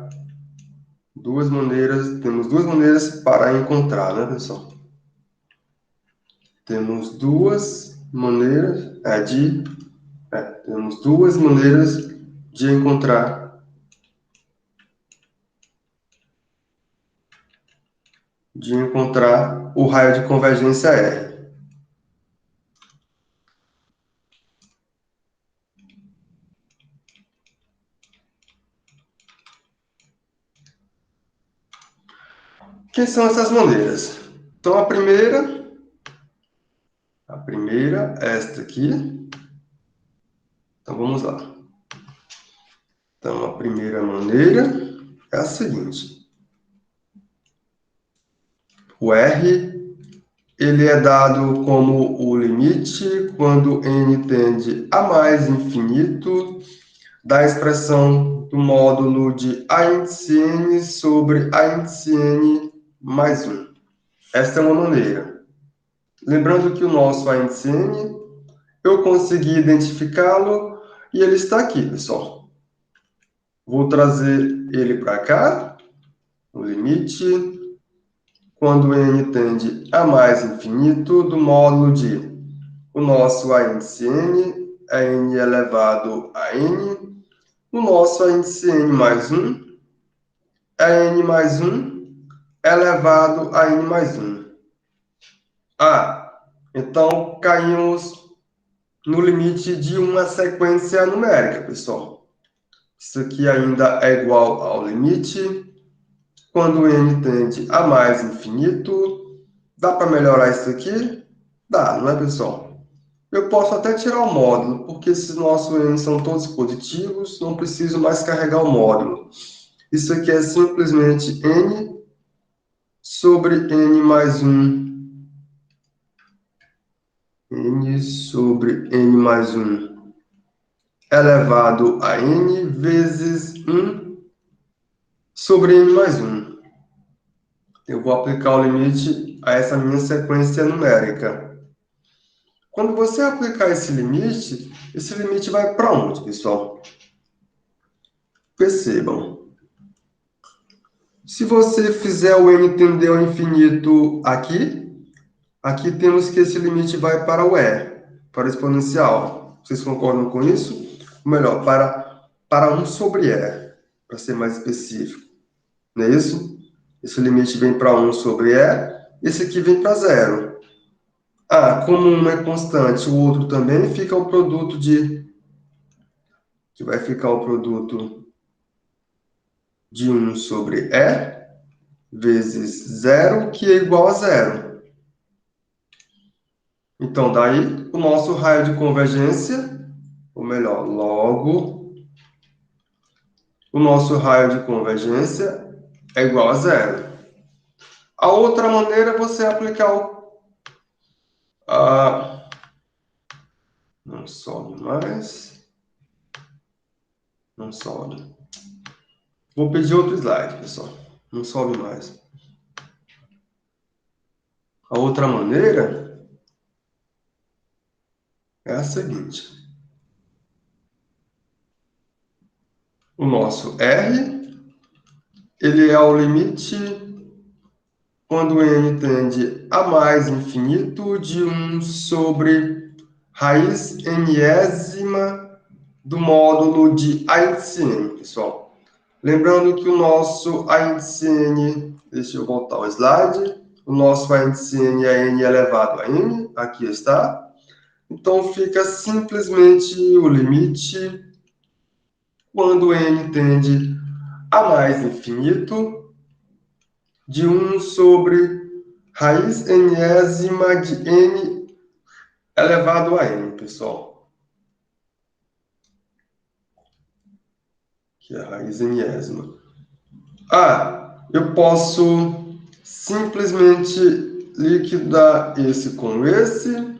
Temos duas maneiras para encontrar, né, pessoal? Temos duas maneiras temos duas maneiras de encontrar o raio de convergência R. Quem são essas maneiras? Então, a primeira, esta aqui. Então, vamos lá. Então, a primeira maneira é a seguinte. O R, ele é dado como o limite quando n tende a mais infinito da expressão do módulo de A índice n sobre A índice n mais 1. Esta é uma maneira. Lembrando que o nosso A índice n, eu consegui identificá-lo e ele está aqui, pessoal. Vou trazer ele para cá, o limite, quando n tende a mais infinito, do módulo de o nosso A índice n é n elevado a n, o nosso A índice n mais 1 é n mais 1 elevado a n mais 1. Então caímos no limite de uma sequência numérica, pessoal. Isso aqui ainda é igual ao limite quando n tende a mais infinito. Dá para melhorar isso aqui? Dá, não é, pessoal? Eu posso até tirar o módulo, porque esses nossos n são todos positivos, não preciso mais carregar o módulo. Isso aqui é simplesmente n sobre n mais 1. N sobre n mais 1 elevado a n vezes 1 sobre n mais 1. Eu vou aplicar o limite a essa minha sequência numérica. Quando você aplicar esse limite vai para onde, pessoal? Percebam. Se você fizer o n tender ao infinito aqui temos que esse limite vai para o e, para o exponencial. Vocês concordam com isso? Ou melhor, para 1 sobre e, para ser mais específico. Não é isso? Esse limite vem para 1 sobre e, esse aqui vem para 0. Como um é constante, o outro também, fica o produto que vai ficar o produto de 1 sobre e vezes 0, que é igual a 0. Então, daí, o nosso raio de convergência, ou melhor, logo, o nosso raio de convergência é igual a 0. A outra maneira é você aplicar não sobe mais. Não sobe. Vou pedir outro slide, pessoal. Não sobe mais. A outra maneira é a seguinte. O nosso R, ele é o limite quando n tende a mais infinito de 1 sobre raiz nésima do módulo de A índice n, pessoal. Lembrando que o nosso A índice n, deixa eu voltar o slide, o nosso A índice n é n elevado a n, aqui está. Então, fica simplesmente o limite quando n tende a mais infinito de 1 sobre raiz nésima de n elevado a n, pessoal. Que é a raiz nésima. Eu posso simplesmente liquidar esse com esse,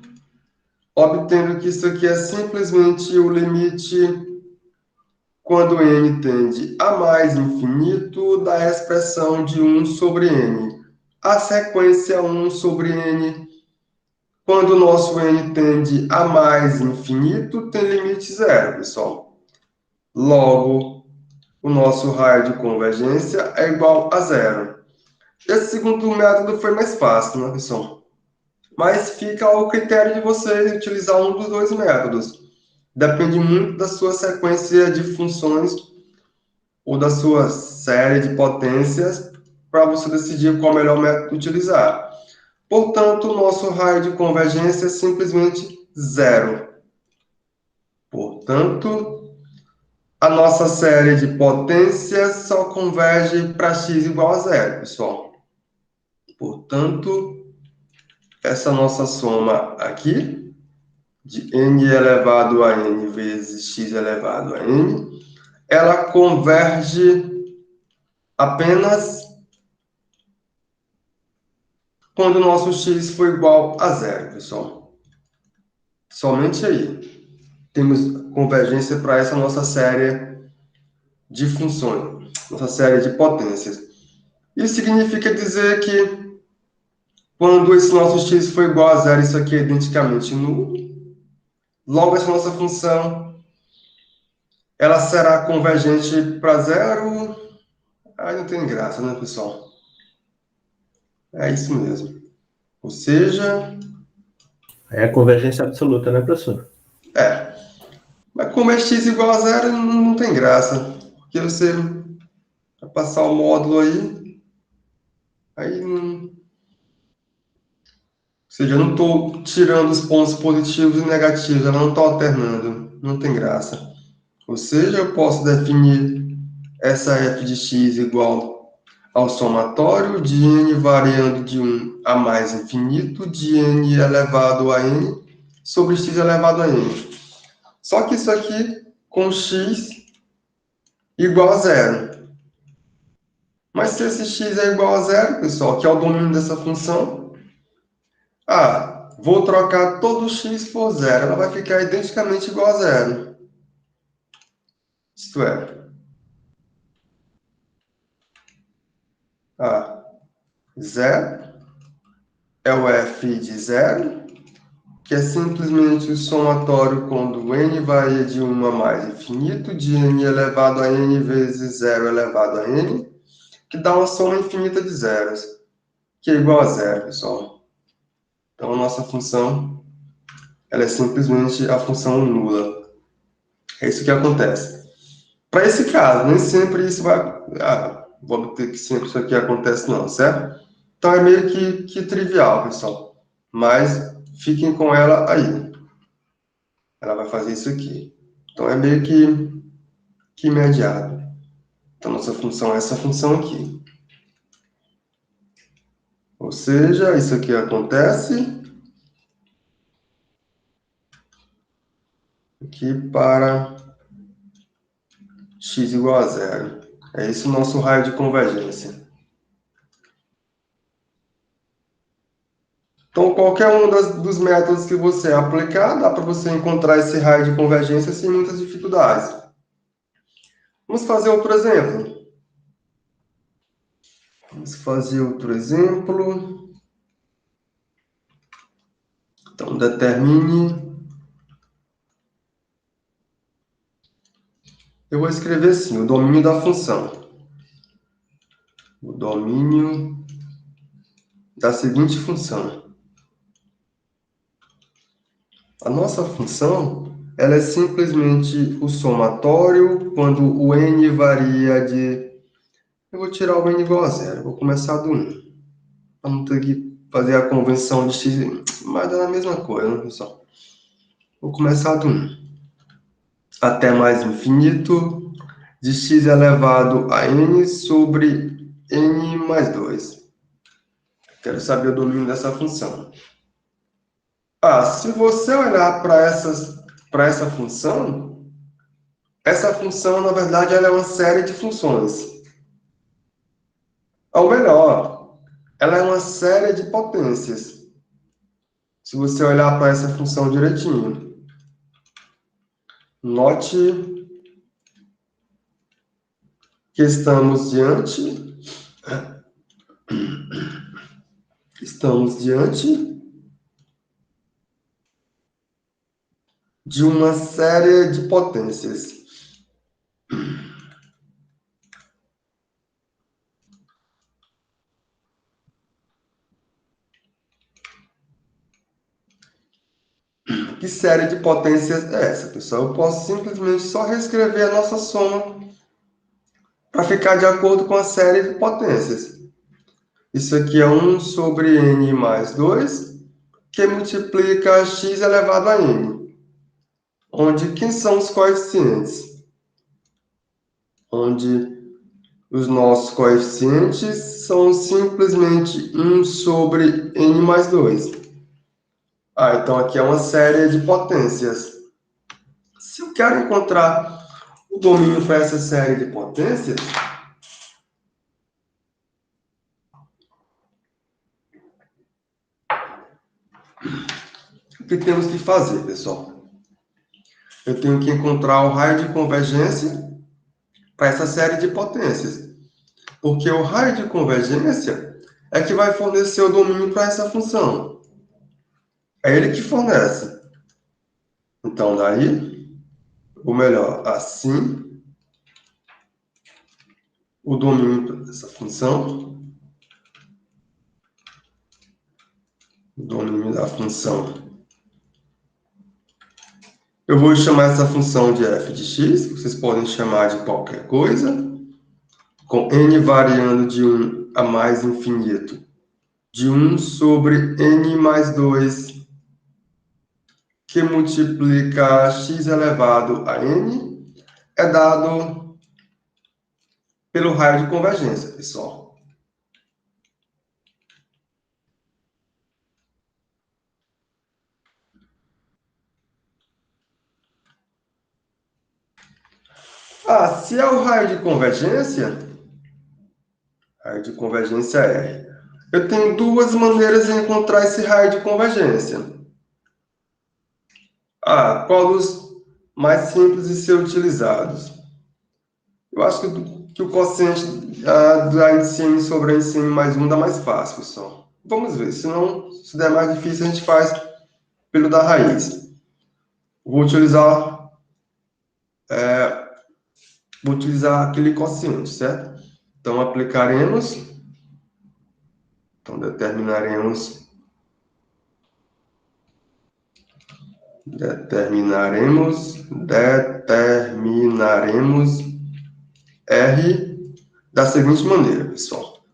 obtendo que isso aqui é simplesmente o limite quando n tende a mais infinito da expressão de 1 sobre n. A sequência 1 sobre n, quando o nosso n tende a mais infinito, tem limite zero, pessoal. Logo, o nosso raio de convergência é igual a zero. Esse segundo método foi mais fácil, né, pessoal? Mas fica ao critério de vocês utilizar um dos dois métodos. Depende muito da sua sequência de funções ou da sua série de potências para você decidir qual é o melhor método utilizar. Portanto, o nosso raio de convergência é simplesmente zero. Portanto, a nossa série de potências só converge para x igual a zero, pessoal. Portanto, essa nossa soma aqui, de n elevado a n vezes x elevado a n, ela converge apenas quando o nosso x for igual a zero, pessoal. Somente aí temos convergência para essa nossa série de funções, nossa série de potências. Isso significa dizer que quando esse nosso x for igual a zero, isso aqui é identicamente nulo. Logo, essa nossa função ela será convergente para zero. Aí não tem graça, né, pessoal? É isso mesmo. Ou seja... É a convergência absoluta, né, professor? É. Mas como é x igual a zero, não tem graça. Porque você vai passar o módulo aí não... Ou seja, eu não estou tirando os pontos positivos e negativos, ela não está alternando. Não tem graça. Ou seja, eu posso definir essa f de x igual ao somatório de n variando de 1 a mais infinito de n elevado a n sobre x elevado a n. Só que isso aqui com x igual a zero. Mas se esse x é igual a zero, pessoal, que é o domínio dessa função, vou trocar todo x por zero. Ela vai ficar identicamente igual a zero. Isto é, zero é o f de zero, que é simplesmente o somatório quando n varia de 1 a mais infinito, de n elevado a n vezes 0 elevado a n, que dá uma soma infinita de zeros, que é igual a zero, pessoal. Então, a nossa função ela é simplesmente a função nula. É isso que acontece. Para esse caso, nem sempre isso vai... vou ter que sempre isso aqui acontece não, certo? Então, é meio que trivial, pessoal. Mas fiquem com ela aí. Ela vai fazer isso aqui. Então, é meio que imediato. Então, nossa função é essa função aqui. Ou seja, isso aqui acontece aqui para x igual a zero. É esse o nosso raio de convergência. Então, qualquer um dos métodos que você aplicar, dá para você encontrar esse raio de convergência sem muitas dificuldades. Vamos fazer outro exemplo. Então, determine... Eu vou escrever assim, o domínio da função. O domínio da seguinte função. A nossa função, ela é simplesmente o somatório quando o n varia de... Eu vou tirar o n igual a zero, vou começar do 1. Para não ter que fazer a convenção de x, mas é a mesma coisa, né, pessoal? Vou começar do 1. Até mais infinito de x elevado a n sobre n mais 2. Quero saber o domínio dessa função. Se você olhar para essa função, na verdade, ela é uma série de funções. Ou melhor, ela é uma série de potências. Se você olhar para essa função direitinho. Note que estamos diante de uma série de potências. Que série de potências é essa, pessoal? Eu posso simplesmente só reescrever a nossa soma para ficar de acordo com a série de potências. Isso aqui é 1 sobre n mais 2, que multiplica x elevado a n. Onde quem são os coeficientes? Onde os nossos coeficientes são simplesmente 1 sobre n mais 2. Então aqui é uma série de potências. Se eu quero encontrar o domínio para essa série de potências, o que temos que fazer, pessoal? Eu tenho que encontrar o raio de convergência para essa série de potências. Porque o raio de convergência é que vai fornecer o domínio para essa função. É ele que fornece. Então, daí, ou melhor, assim, o domínio dessa função, o domínio da função. Eu vou chamar essa função de f de x, vocês podem chamar de qualquer coisa, com n variando de 1 a mais infinito, de 1 sobre n mais 2, que multiplica x elevado a n, é dado pelo raio de convergência, pessoal. Se é o raio de convergência R, eu tenho duas maneiras de encontrar esse raio de convergência. Qual dos mais simples de ser utilizados? Eu acho que o quociente da índice n sobre a índice n mais 1 dá mais fácil, pessoal. Vamos ver, se der mais difícil, a gente faz pelo da raiz. Vou utilizar aquele quociente, certo? Então, determinaremos R da seguinte maneira, pessoal.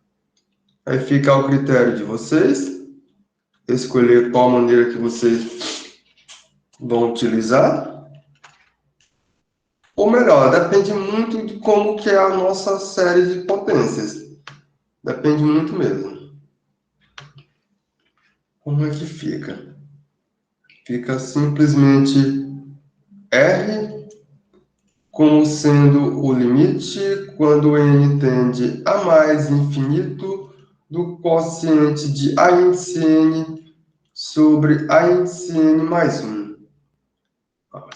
Aí fica ao critério de vocês escolher qual maneira que vocês vão utilizar. Ou melhor, depende muito de como que é a nossa série de potências. Depende muito mesmo. Como é que fica? Fica simplesmente R como sendo o limite quando n tende a mais infinito do quociente de a índice n sobre a índice n mais 1.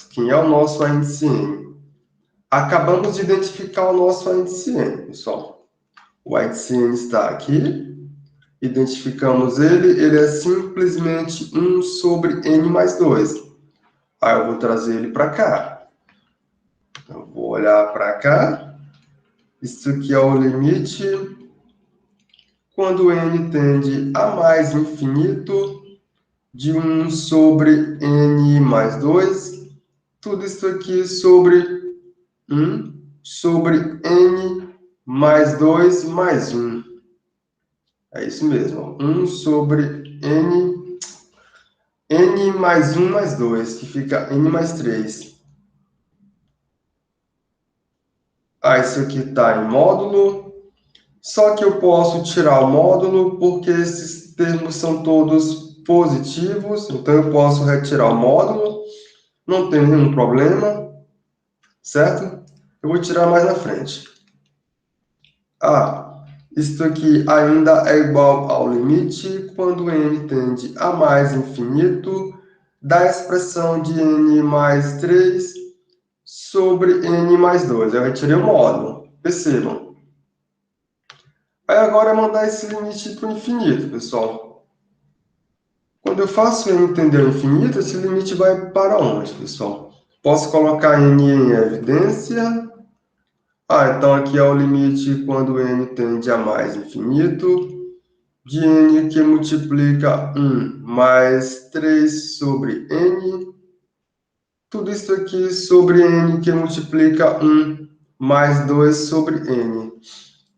Quem é o nosso a índice n? Acabamos de identificar o nosso a índice n, pessoal. O a índice n está aqui. Identificamos ele é simplesmente 1 sobre n mais 2. Eu vou trazer ele para cá. Eu vou olhar para cá. Isso aqui é o limite quando n tende a mais infinito de 1 sobre n mais 2. Tudo isso aqui sobre 1 sobre n mais 2 mais 1. É isso mesmo. 1 sobre n mais 1 mais 2, que fica n mais 3. Isso aqui está em módulo. Só que eu posso tirar o módulo porque esses termos são todos positivos. Então, eu posso retirar o módulo. Não tem nenhum problema. Certo? Eu vou tirar mais na frente. Isto aqui ainda é igual ao limite quando n tende a mais infinito da expressão de n mais 3 sobre n mais 2. Eu retirei o módulo, percebam. Aí agora é mandar esse limite para o infinito, pessoal. Quando eu faço n tender ao infinito, esse limite vai para onde, pessoal? Posso colocar n em evidência. Então aqui é o limite quando n tende a mais infinito, de n que multiplica 1 mais 3 sobre n. Tudo isso aqui sobre n que multiplica 1 mais 2 sobre n.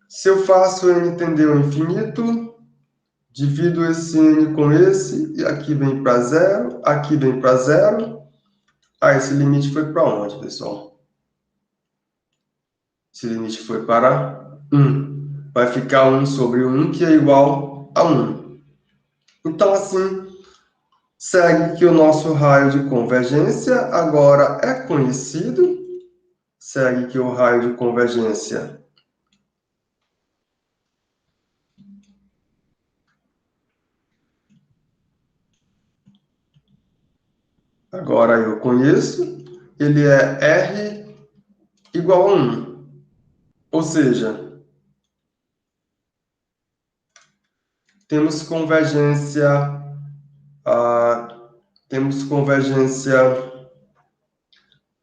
Se eu faço n tender ao infinito, divido esse n com esse, e aqui vem para zero, aqui vem para zero. Esse limite foi para onde, pessoal? Esse limite foi para 1. Vai ficar 1 sobre 1, que é igual a 1. Então, assim, segue que o nosso raio de convergência agora é conhecido. Segue que o raio de convergência agora eu conheço. Ele é R igual a 1. Ou seja, temos convergência,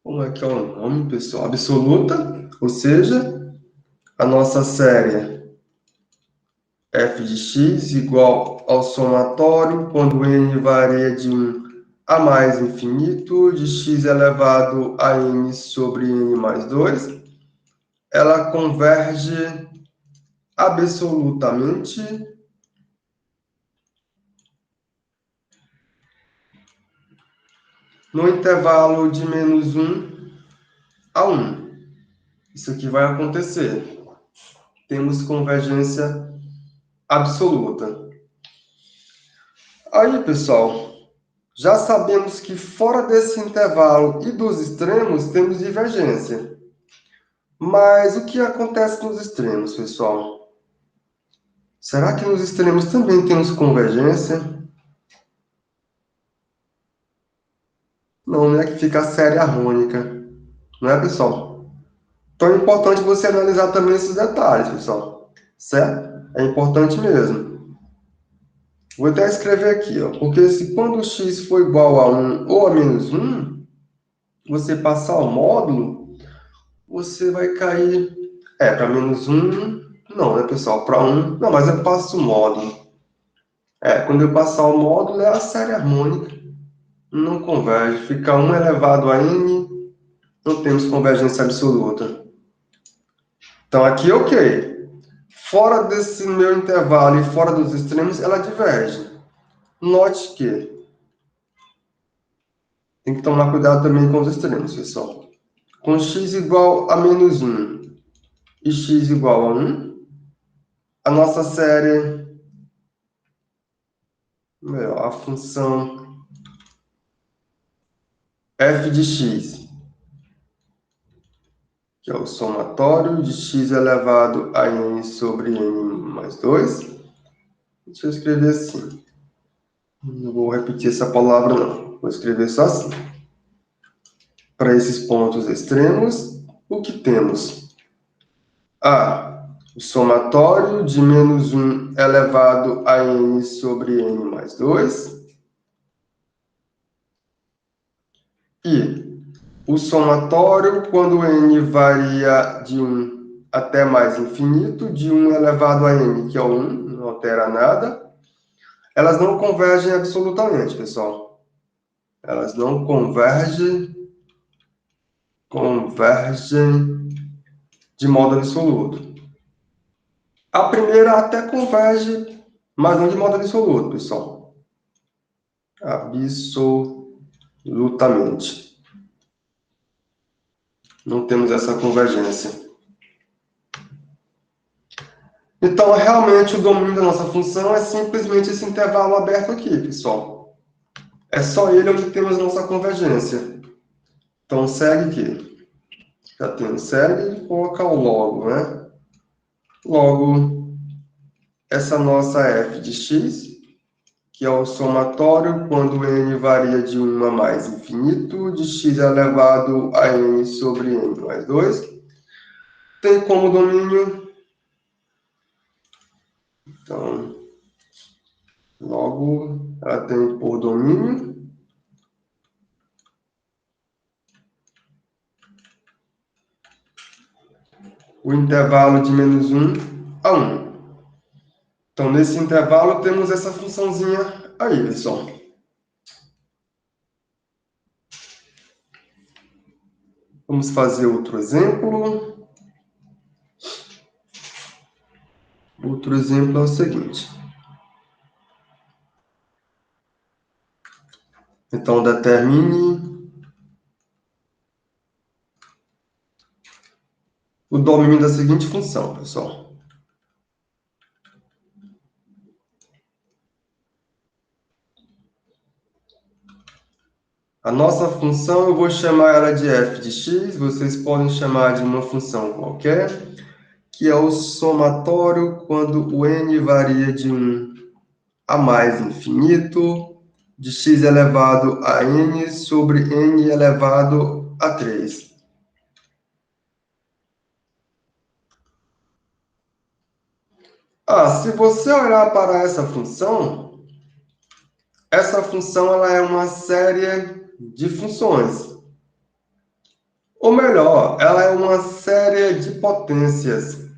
como é que é o nome, pessoal? Absoluta, ou seja, a nossa série f de x igual ao somatório, quando n varia de 1 a mais infinito, de x elevado a n sobre n mais 2, ela converge absolutamente no intervalo de menos 1 a 1. Isso aqui vai acontecer. Temos convergência absoluta. Aí, pessoal, já sabemos que fora desse intervalo e dos extremos temos divergência. Mas o que acontece nos extremos, pessoal? Será que nos extremos também temos convergência? Não, né? Que fica a série harmônica. Não é, pessoal? Então é importante você analisar também esses detalhes, pessoal. Certo? É importante mesmo. Vou até escrever aqui, ó. Porque se quando x for igual a 1 ou a menos 1, você passar o módulo, você vai cair... para menos 1... Não, né, pessoal? Para 1... Não, mas eu passo o módulo. Quando eu passar o módulo, é a série harmônica. Não converge. Fica 1 elevado a n, não temos convergência absoluta. Então, aqui, ok. Fora desse meu intervalo e fora dos extremos, ela diverge. Note que tem que tomar cuidado também com os extremos, pessoal. Com x igual a menos 1 e x igual a 1, a nossa série, a função f de x, que é o somatório de x elevado a n sobre n mais 2. Deixa eu escrever assim. Não vou repetir essa palavra, não. Vou escrever só assim. Para esses pontos extremos, o que temos? O somatório de menos 1 elevado a n sobre n mais 2. E o somatório, quando n varia de 1 até mais infinito, de 1 elevado a n, que é o 1, não altera nada. Elas não convergem absolutamente, pessoal. Elas não convergem de modo absoluto. A primeira até converge, mas não de modo absoluto, pessoal. Absolutamente. Não temos essa convergência. Então, realmente, o domínio da nossa função é simplesmente esse intervalo aberto aqui, pessoal. É só ele onde temos a nossa convergência. Então, segue aqui. Já temos segue e coloca o logo, né? Logo essa nossa f de x, que é o somatório quando n varia de 1 a mais infinito, de x elevado a n sobre n mais 2, tem como domínio, então, logo, ela tem por domínio o intervalo de menos 1 a 1. Então, nesse intervalo, temos essa funçãozinha aí, pessoal. Vamos fazer outro exemplo. Outro exemplo é o seguinte. Então, determine o domínio da seguinte função, pessoal. A nossa função, eu vou chamar ela de f de x, vocês podem chamar de uma função qualquer, que é o somatório quando o n varia de 1 a mais infinito, de x elevado a n sobre n elevado a 3. Se você olhar para essa função ela é uma série de funções. Ou melhor, ela é uma série de potências.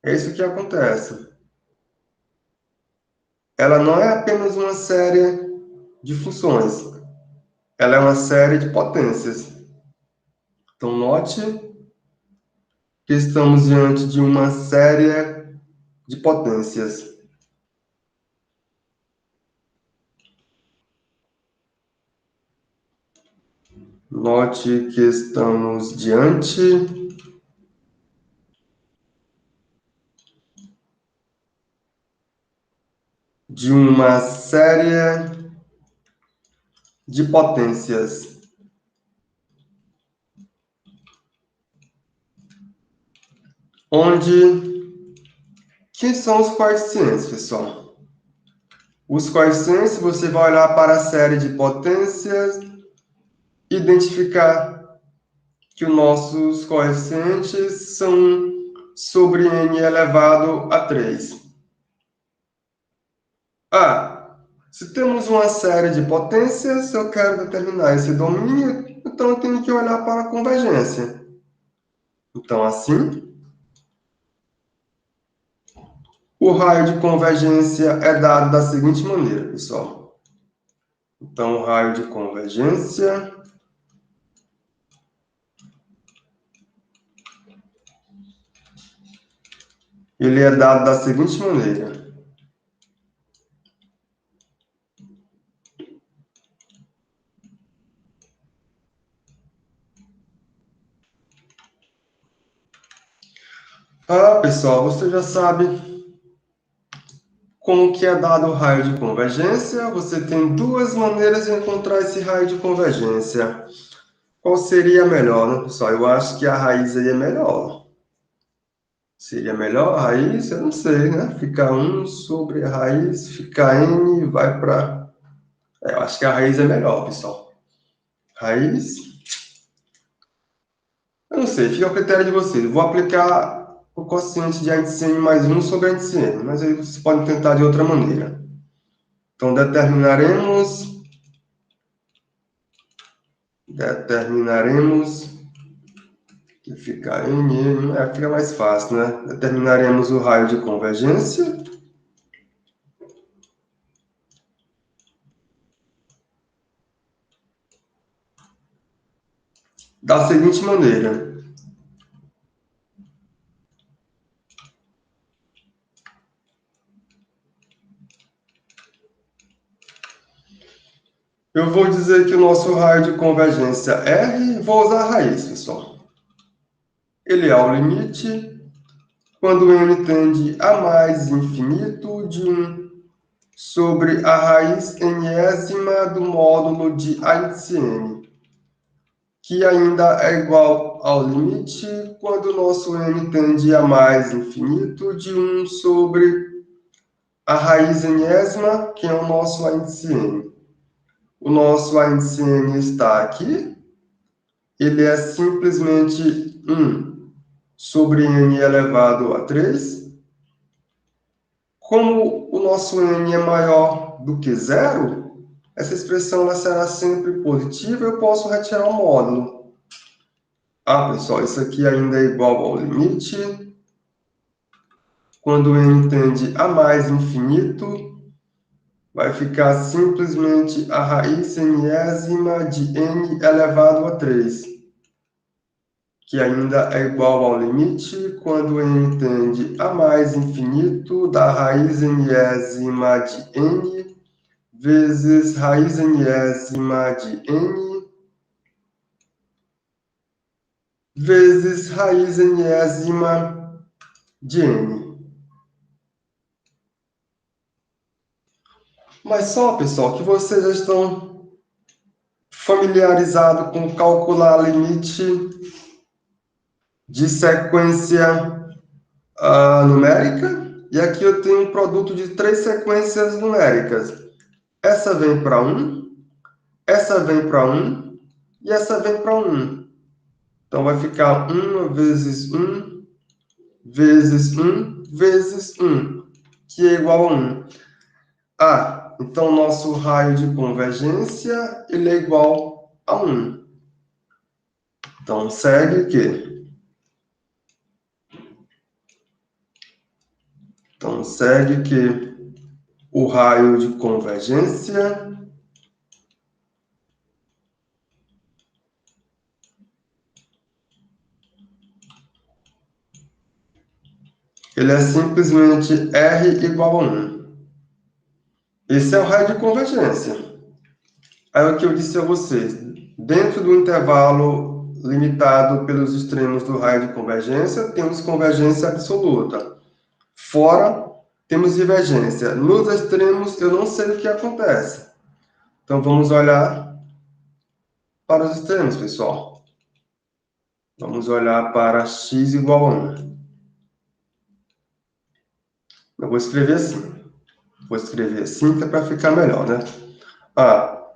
É isso que acontece. Ela não é apenas uma série de funções. Ela é uma série de potências. Então, note que estamos diante de uma série de potências. Note que estamos diante de uma série de potências. Onde, quem são os coeficientes, pessoal? Os coeficientes, você vai olhar para a série de potências, identificar que os nossos coeficientes são sobre n elevado a 3. Se temos uma série de potências, eu quero determinar esse domínio, então eu tenho que olhar para a convergência. Então, assim, o raio de convergência é dado da seguinte maneira, pessoal. Então, o raio de convergência ele é dado da seguinte maneira. Pessoal, você já sabe como que é dado o raio de convergência. Você tem duas maneiras de encontrar esse raio de convergência. Qual seria a melhor, né, pessoal? Eu acho que a raiz aí é melhor. Seria melhor a raiz? Eu não sei, né? Fica 1 sobre a raiz, fica n e vai para... eu acho que a raiz é melhor, pessoal. Raiz... eu não sei, fica a critério de vocês. Eu vou aplicar o quociente de a índice n mais 1 sobre a índice n, mas aí vocês podem tentar de outra maneira. Então, determinaremos que fica n, fica mais fácil, né? Determinaremos o raio de convergência da seguinte maneira. Eu vou dizer que o nosso raio de convergência R, vou usar a raiz, pessoal. Ele é o limite quando n tende a mais infinito de 1 sobre a raiz nésima do módulo de a índice n. que ainda é igual ao limite quando o nosso n tende a mais infinito de 1 sobre a raiz enésima, que é o nosso índice n. O nosso índice n está aqui. Ele é simplesmente 1 sobre n elevado a 3. Como o nosso n é maior do que zero, essa expressão ela será sempre positiva, eu posso retirar o módulo. Pessoal, isso aqui ainda é igual ao limite. Quando n tende a mais infinito, vai ficar simplesmente a raiz enésima de n elevado a 3, que ainda é igual ao limite quando n tende a mais infinito da raiz enésima de n vezes raiz enésima de n vezes raiz enésima de n. Mas só, pessoal, que vocês já estão familiarizados com calcular limite de sequência numérica. E aqui eu tenho um produto de 3 sequências numéricas. Essa vem para 1, essa vem para 1 e essa vem para 1. Então, vai ficar 1 vezes 1 vezes 1 vezes 1, que é igual a 1. Então, nosso raio de convergência ele é igual a 1. Então, segue que? Então, segue que o raio de convergência ele é simplesmente R igual a 1. Esse é o raio de convergência. Aí o que eu disse a vocês, dentro do intervalo limitado pelos extremos do raio de convergência, temos convergência absoluta. Fora, temos divergência. Nos extremos, eu não sei o que acontece. Então, vamos olhar para os extremos, pessoal. Vamos olhar para x igual a 1. Eu vou escrever assim. Vou escrever assim, que é para ficar melhor, né?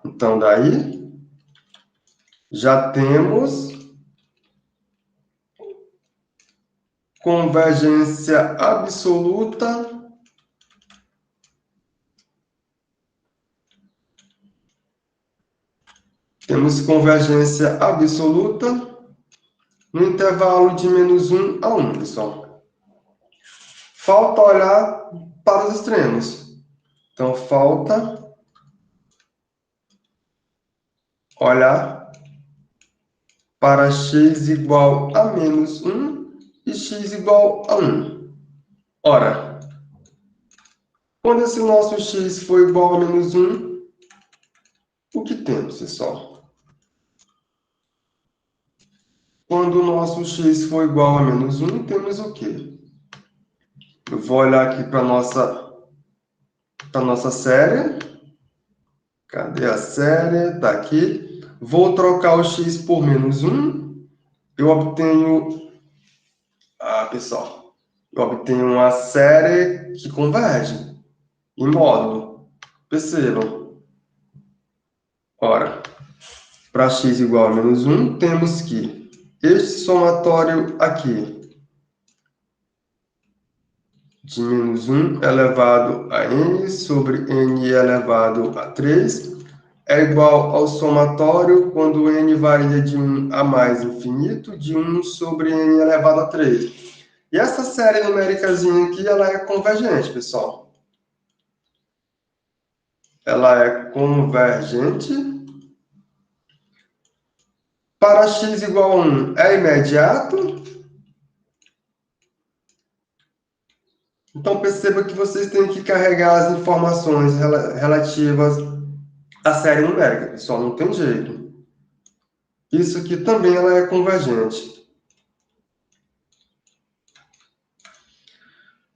Então, daí, já temos convergência absoluta no intervalo de menos 1 a 1, pessoal. Falta olhar para os extremos. Então, falta olhar para x igual a menos 1 e x igual a 1. Ora, quando esse nosso x for igual a menos 1, o que temos, pessoal? Quando o nosso x for igual a menos 1, temos o quê? Eu vou olhar aqui para a nossa série. Cadê a série? Está aqui. Vou trocar o x por menos 1. Eu obtenho... pessoal, eu obtenho uma série que converge em módulo. Percebam. Ora, para x igual a menos 1, temos que este somatório aqui de menos 1 elevado a n sobre n elevado a 3 é igual ao somatório quando n varia de 1 a mais infinito de 1 sobre n elevado a 3. E essa série numéricazinha aqui, ela é convergente, pessoal. Ela é convergente. Para x igual a 1 é imediato. Então, perceba que vocês têm que carregar as informações relativas à série numérica, pessoal. Não tem jeito. Isso aqui também ela é convergente.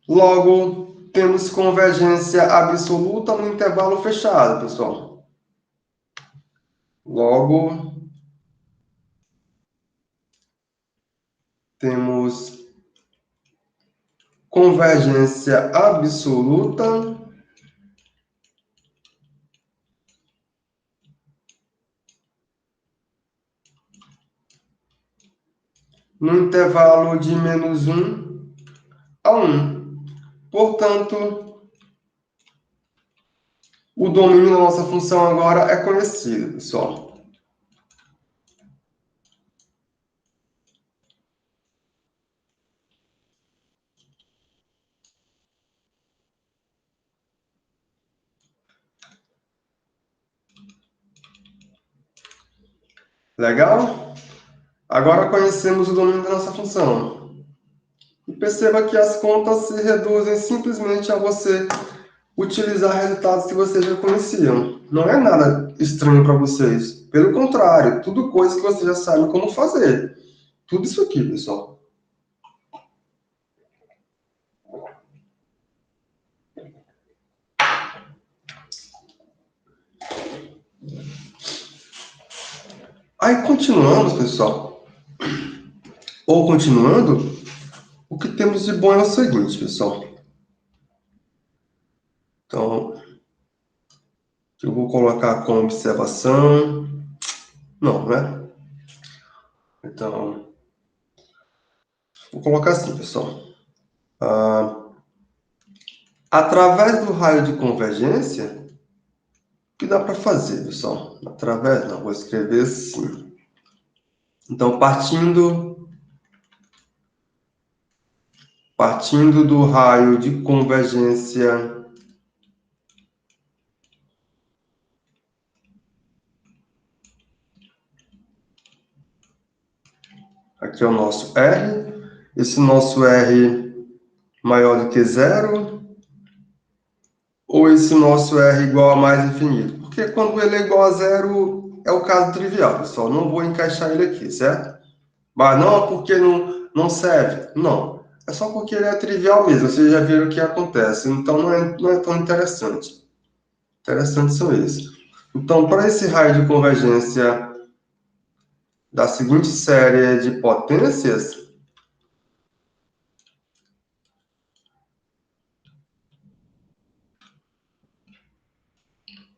Logo, temos convergência absoluta no intervalo fechado, pessoal. Logo, temos convergência absoluta no intervalo de menos 1 a 1. Portanto, o domínio da nossa função agora é conhecido, pessoal. Legal? Agora conhecemos o domínio da nossa função. E perceba que as contas se reduzem simplesmente a você utilizar resultados que vocês já conheciam. Não é nada estranho para vocês. Pelo contrário, tudo coisa que vocês já sabem como fazer. Tudo isso aqui, pessoal. Aí, continuamos, pessoal. Ou continuando, o que temos de bom é o seguinte, pessoal. Então, eu vou colocar como observação. Não, né? Então, vou colocar assim, pessoal. Através do raio de convergência, o que dá para fazer, pessoal? Através, não, vou escrever assim. Então, partindo do raio de convergência aqui é o nosso R, esse nosso R maior do que zero, ou esse nosso R igual a mais infinito? Porque quando ele é igual a zero, é o caso trivial, pessoal. Não vou encaixar ele aqui, certo? Mas não porque não serve. Não. É só porque ele é trivial mesmo. Vocês já viram o que acontece. Então, não é tão interessante. Interessantes são esses. Então, para esse raio de convergência da seguinte série de potências,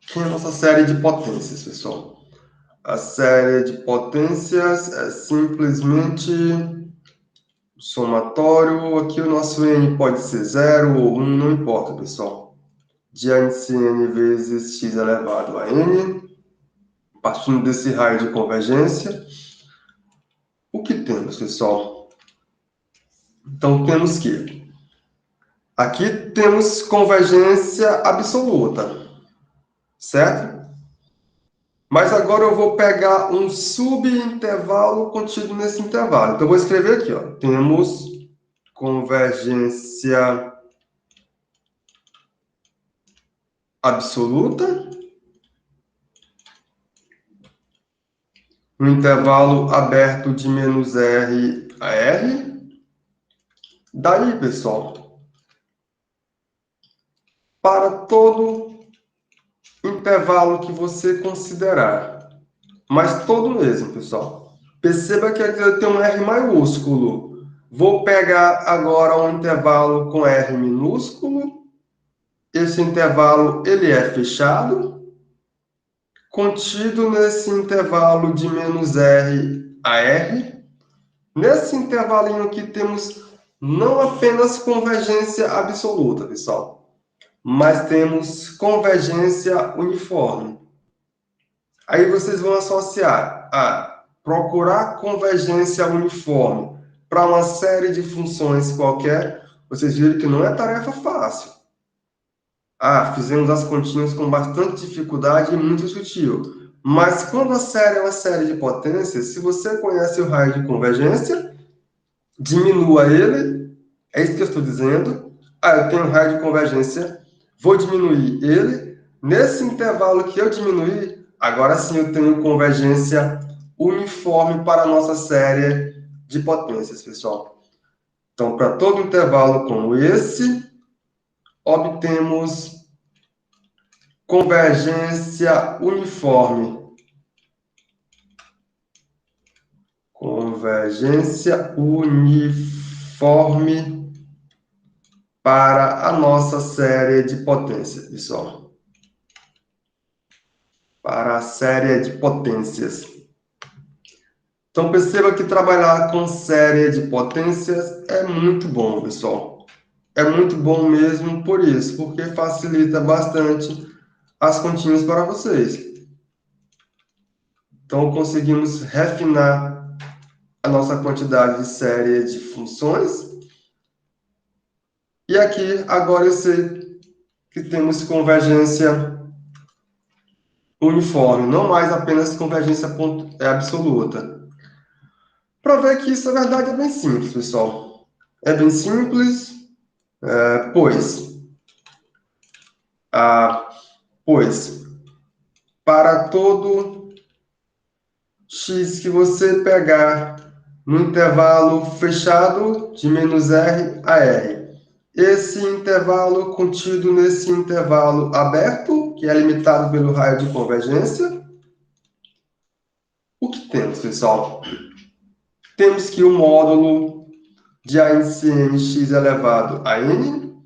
que é a nossa série de potências, pessoal? A série de potências é simplesmente somatório. Aqui o nosso n pode ser 0 ou 1, não importa, pessoal. Diante-se n vezes x elevado a n. Partindo desse raio de convergência, o que temos, pessoal? Então, temos que aqui temos convergência absoluta, certo? Mas agora eu vou pegar um subintervalo contido nesse intervalo. Então, eu vou escrever aqui, ó. Temos convergência absoluta no intervalo aberto de menos R a R. Daí, pessoal, para todo intervalo que você considerar, mas todo mesmo, pessoal. Perceba que aqui eu tenho um R maiúsculo. Vou pegar agora um intervalo com R minúsculo. Esse intervalo, ele é fechado. Contido nesse intervalo de menos R a R. Nesse intervalinho aqui temos não apenas convergência absoluta, pessoal, mas temos convergência uniforme. Aí vocês vão associar a procurar convergência uniforme para uma série de funções qualquer. Vocês viram que não é tarefa fácil. Fizemos as continhas com bastante dificuldade e muito sutil. Mas quando a série é uma série de potências, se você conhece o raio de convergência, diminua ele. É isso que eu estou dizendo. Eu tenho um raio de convergência, vou diminuir ele. Nesse intervalo que eu diminuir, agora sim eu tenho convergência uniforme para a nossa série de potências, pessoal. Então, para todo intervalo como esse, obtemos convergência uniforme. Convergência convergência uniforme para a nossa série de potências, pessoal. Para a série de potências. Então, perceba que trabalhar com série de potências é muito bom, pessoal. É muito bom mesmo por isso, porque facilita bastante as continhas para vocês. Então, conseguimos refinar a nossa quantidade de série de funções. E aqui, agora eu sei que temos convergência uniforme, não mais apenas convergência absoluta. Para ver que isso, na verdade, é bem simples, pessoal. É bem simples, pois para todo x que você pegar no intervalo fechado de menos R a R, esse intervalo contido nesse intervalo aberto, que é limitado pelo raio de convergência, o que temos, pessoal? Temos que o módulo de A índice n x elevado a n,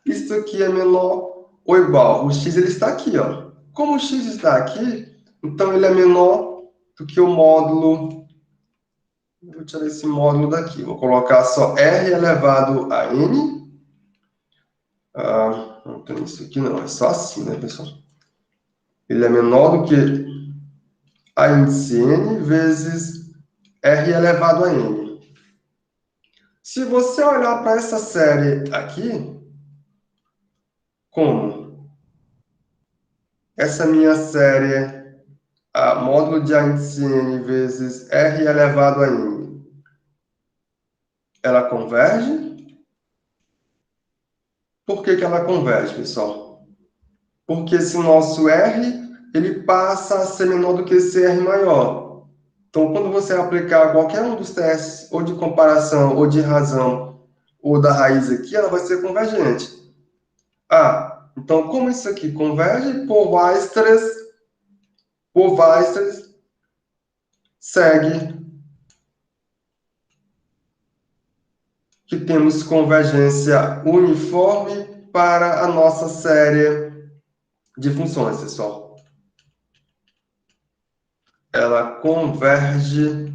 isso aqui é menor ou igual. O x ele está aqui, ó. Como o x está aqui, então ele é menor do que o módulo. Vou tirar esse módulo daqui. Vou colocar só r elevado a n. Não tem isso aqui não, é só assim, né, pessoal? Ele é menor do que A índice n vezes r elevado a n. Se você olhar para essa série aqui, como essa minha série, a módulo de A índice n vezes r elevado a n, ela converge? Por que que ela converge, pessoal? Porque esse nosso r, ele passa a ser menor do que esse r maior. Então, quando você aplicar qualquer um dos testes, ou de comparação, ou de razão, ou da raiz aqui, ela vai ser convergente. Então, como isso aqui converge, por Weierstrass segue que temos convergência uniforme para a nossa série de funções, pessoal. Ela converge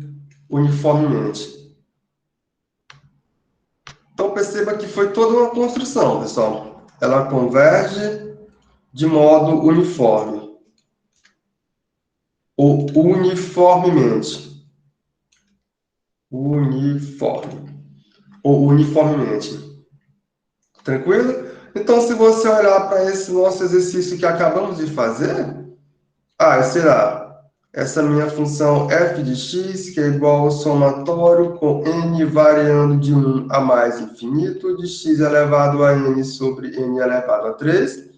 uniformemente. Então, perceba que foi toda uma construção, pessoal. Ela converge de modo uniforme. Ou uniformemente. Ou uniformemente. Tranquilo? Então, se você olhar para esse nosso exercício que acabamos de fazer, será essa minha função f de x, que é igual ao somatório com n variando de 1 a mais infinito, de x elevado a n sobre n elevado a 3,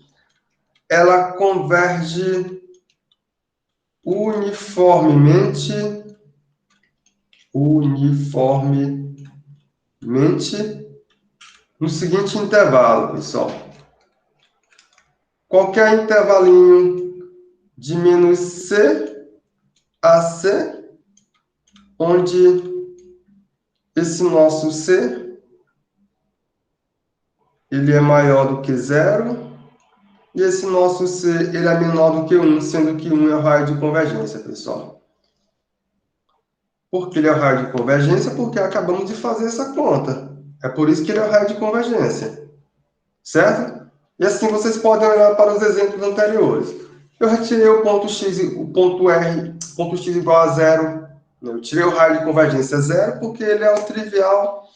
ela converge uniformemente no seguinte intervalo, pessoal. Qualquer intervalinho de menos c a c, onde esse nosso c ele é maior do que 0, e esse nosso c ele é menor do que 1, sendo que 1 é o raio de convergência, pessoal. Por que ele é o raio de convergência? Porque acabamos de fazer essa conta. É por isso que ele é o raio de convergência. Certo? E assim vocês podem olhar para os exemplos anteriores. Eu retirei o ponto x, o ponto r, ponto x igual a 0. Eu tirei o raio de convergência 0 porque ele é o trivial.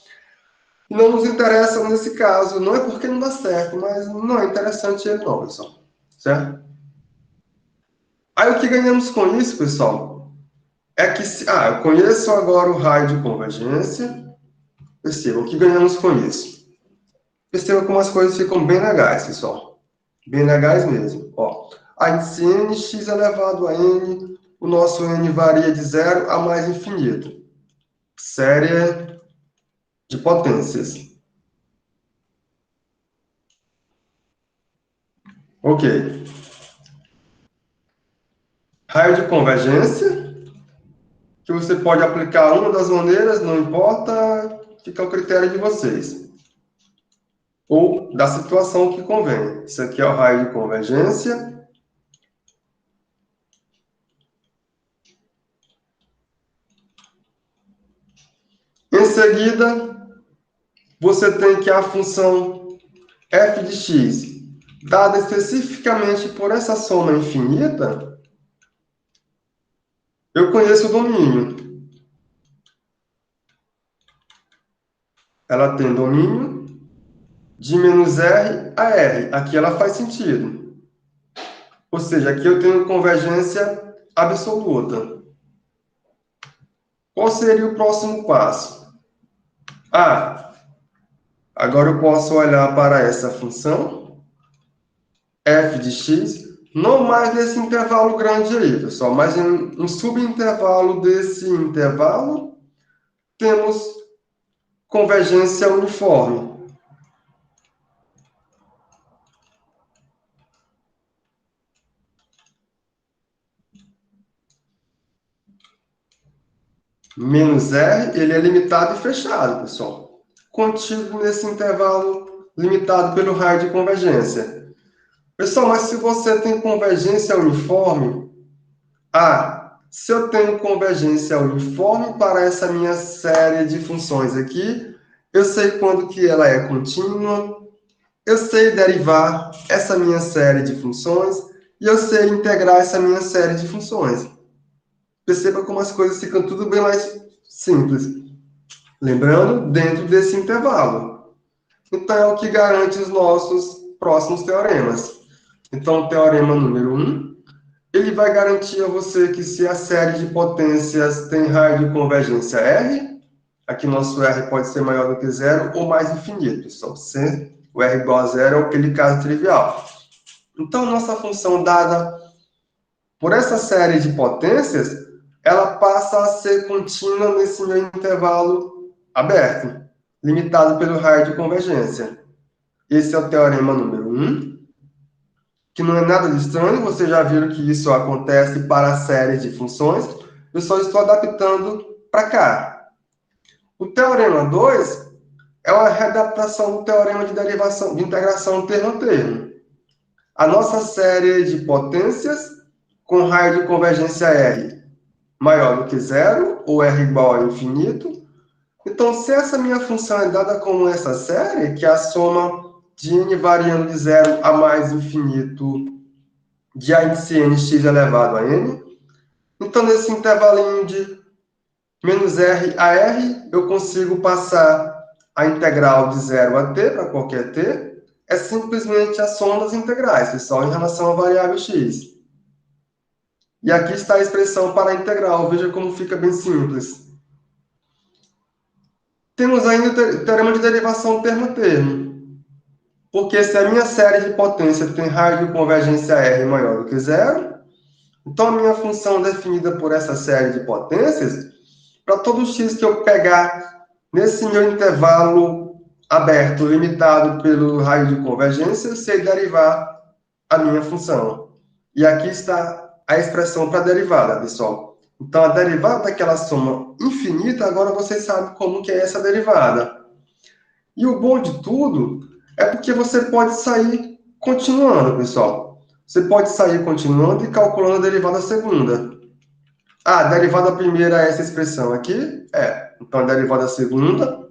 Não nos interessa nesse caso. Não é porque não dá certo, mas não é interessante ele não, pessoal. Certo? Aí o que ganhamos com isso, pessoal, é que eu conheço agora o raio de convergência. Perceba, o que ganhamos com isso? Perceba como as coisas ficam bem legais, pessoal. Bem legais mesmo. Ó, a índice n, x elevado a n, o nosso n varia de 0 a mais infinito. Série de potências. Ok. Raio de convergência. que você pode aplicar uma das maneiras, não importa, fica ao critério de vocês. Ou da situação que convém. Isso aqui é o raio de convergência. Em seguida, você tem que a função f de x, dada especificamente por essa soma infinita, eu conheço o domínio. Ela tem domínio de menos R a R. Aqui ela faz sentido. Ou seja, aqui eu tenho convergência absoluta. Qual seria o próximo passo? Agora eu posso olhar para essa função, f de x, não mais nesse intervalo grande aí, pessoal, mas em um subintervalo desse intervalo, temos convergência uniforme. Menos R, ele é limitado e fechado, pessoal. Contido nesse intervalo limitado pelo raio de convergência. Pessoal, mas se você tem convergência uniforme, se eu tenho convergência uniforme para essa minha série de funções aqui, eu sei quando que ela é contínua, eu sei derivar essa minha série de funções e eu sei integrar essa minha série de funções. Perceba como as coisas ficam tudo bem mais simples. Lembrando, dentro desse intervalo. Então, é o que garante os nossos próximos teoremas. Então, o teorema número 1, ele vai garantir a você que se a série de potências tem raio de convergência R, aqui nosso R pode ser maior do que zero ou mais infinito. Só se o R igual a zero é aquele caso trivial. Então, nossa função dada por essa série de potências, ela passa a ser contínua nesse meu intervalo aberto, limitado pelo raio de convergência. Esse é o teorema número 1, que não é nada de estranho, vocês já viram que isso acontece para a série de funções, eu só estou adaptando para cá. O teorema 2 é uma readaptação do teorema de derivação, de integração termo a termo. A nossa série de potências com raio de convergência R maior do que zero, ou R igual a infinito. Então, se essa minha função é dada como essa série, que é a soma de n variando de zero a mais infinito de a índice n x elevado a n, então, nesse intervalinho de menos R a R, eu consigo passar a integral de 0 a t, para qualquer t, é simplesmente a soma das integrais, pessoal, em relação à variável x. E aqui está a expressão para a integral, veja como fica bem simples. Temos ainda o teorema de derivação termo a termo. Porque se a minha série de potência tem raio de convergência R maior do que zero, então a minha função definida por essa série de potências, para todo x que eu pegar nesse meu intervalo aberto, limitado pelo raio de convergência, eu sei derivar a minha função. E aqui está a expressão para a derivada, pessoal. Então, a derivada daquela soma infinita, agora vocês sabem como que é essa derivada. E o bom de tudo é porque você pode sair continuando, pessoal. Você pode sair continuando e calculando a derivada segunda. A derivada primeira é essa expressão aqui? Então, a derivada segunda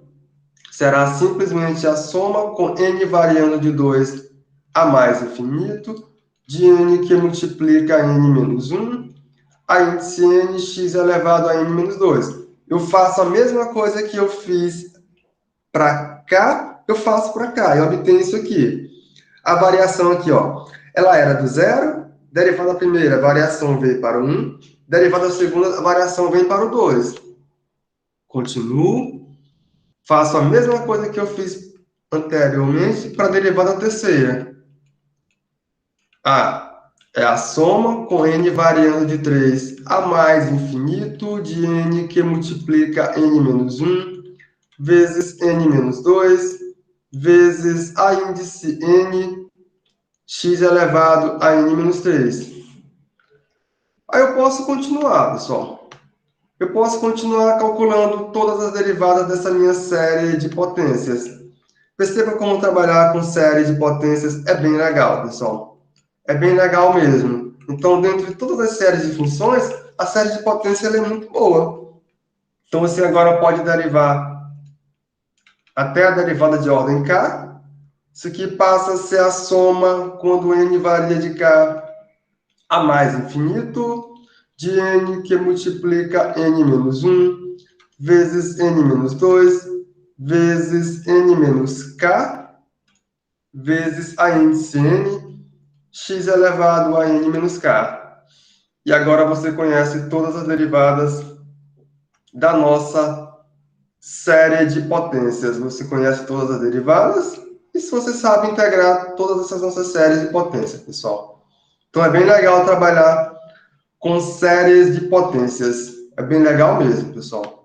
será simplesmente a soma com n variando de 2 a mais infinito, de n que multiplica n menos 1, a índice n x elevado a n menos 2. Eu faço a mesma coisa que eu fiz para cá, eu faço para cá, eu obtenho isso aqui. A variação aqui, ó, ela era do zero, derivada primeira, a variação veio para o 1, derivada segunda, a variação vem para o 2. Continuo, faço a mesma coisa que eu fiz anteriormente para a derivada terceira. É a soma com n variando de 3 a mais infinito de n que multiplica n menos 1 vezes n menos 2 vezes a índice n x elevado a n menos 3. Aí eu posso continuar, pessoal. eu posso continuar calculando todas as derivadas dessa minha série de potências. Perceba como trabalhar com série de potências é bem legal, pessoal. É bem legal mesmo. Então, dentro de todas as séries de funções, a série de potência ela é muito boa. Então, você agora pode derivar até a derivada de ordem k. Isso aqui passa a ser a soma quando n varia de k a mais infinito, de n que multiplica n menos 1, vezes n menos 2, vezes n menos k, vezes a índice n, x elevado a n menos k. E agora você conhece todas as derivadas da nossa série de potências. Você conhece todas as derivadas e se você sabe integrar todas essas nossas séries de potências, pessoal. Então é bem legal trabalhar com séries de potências. É bem legal mesmo, pessoal.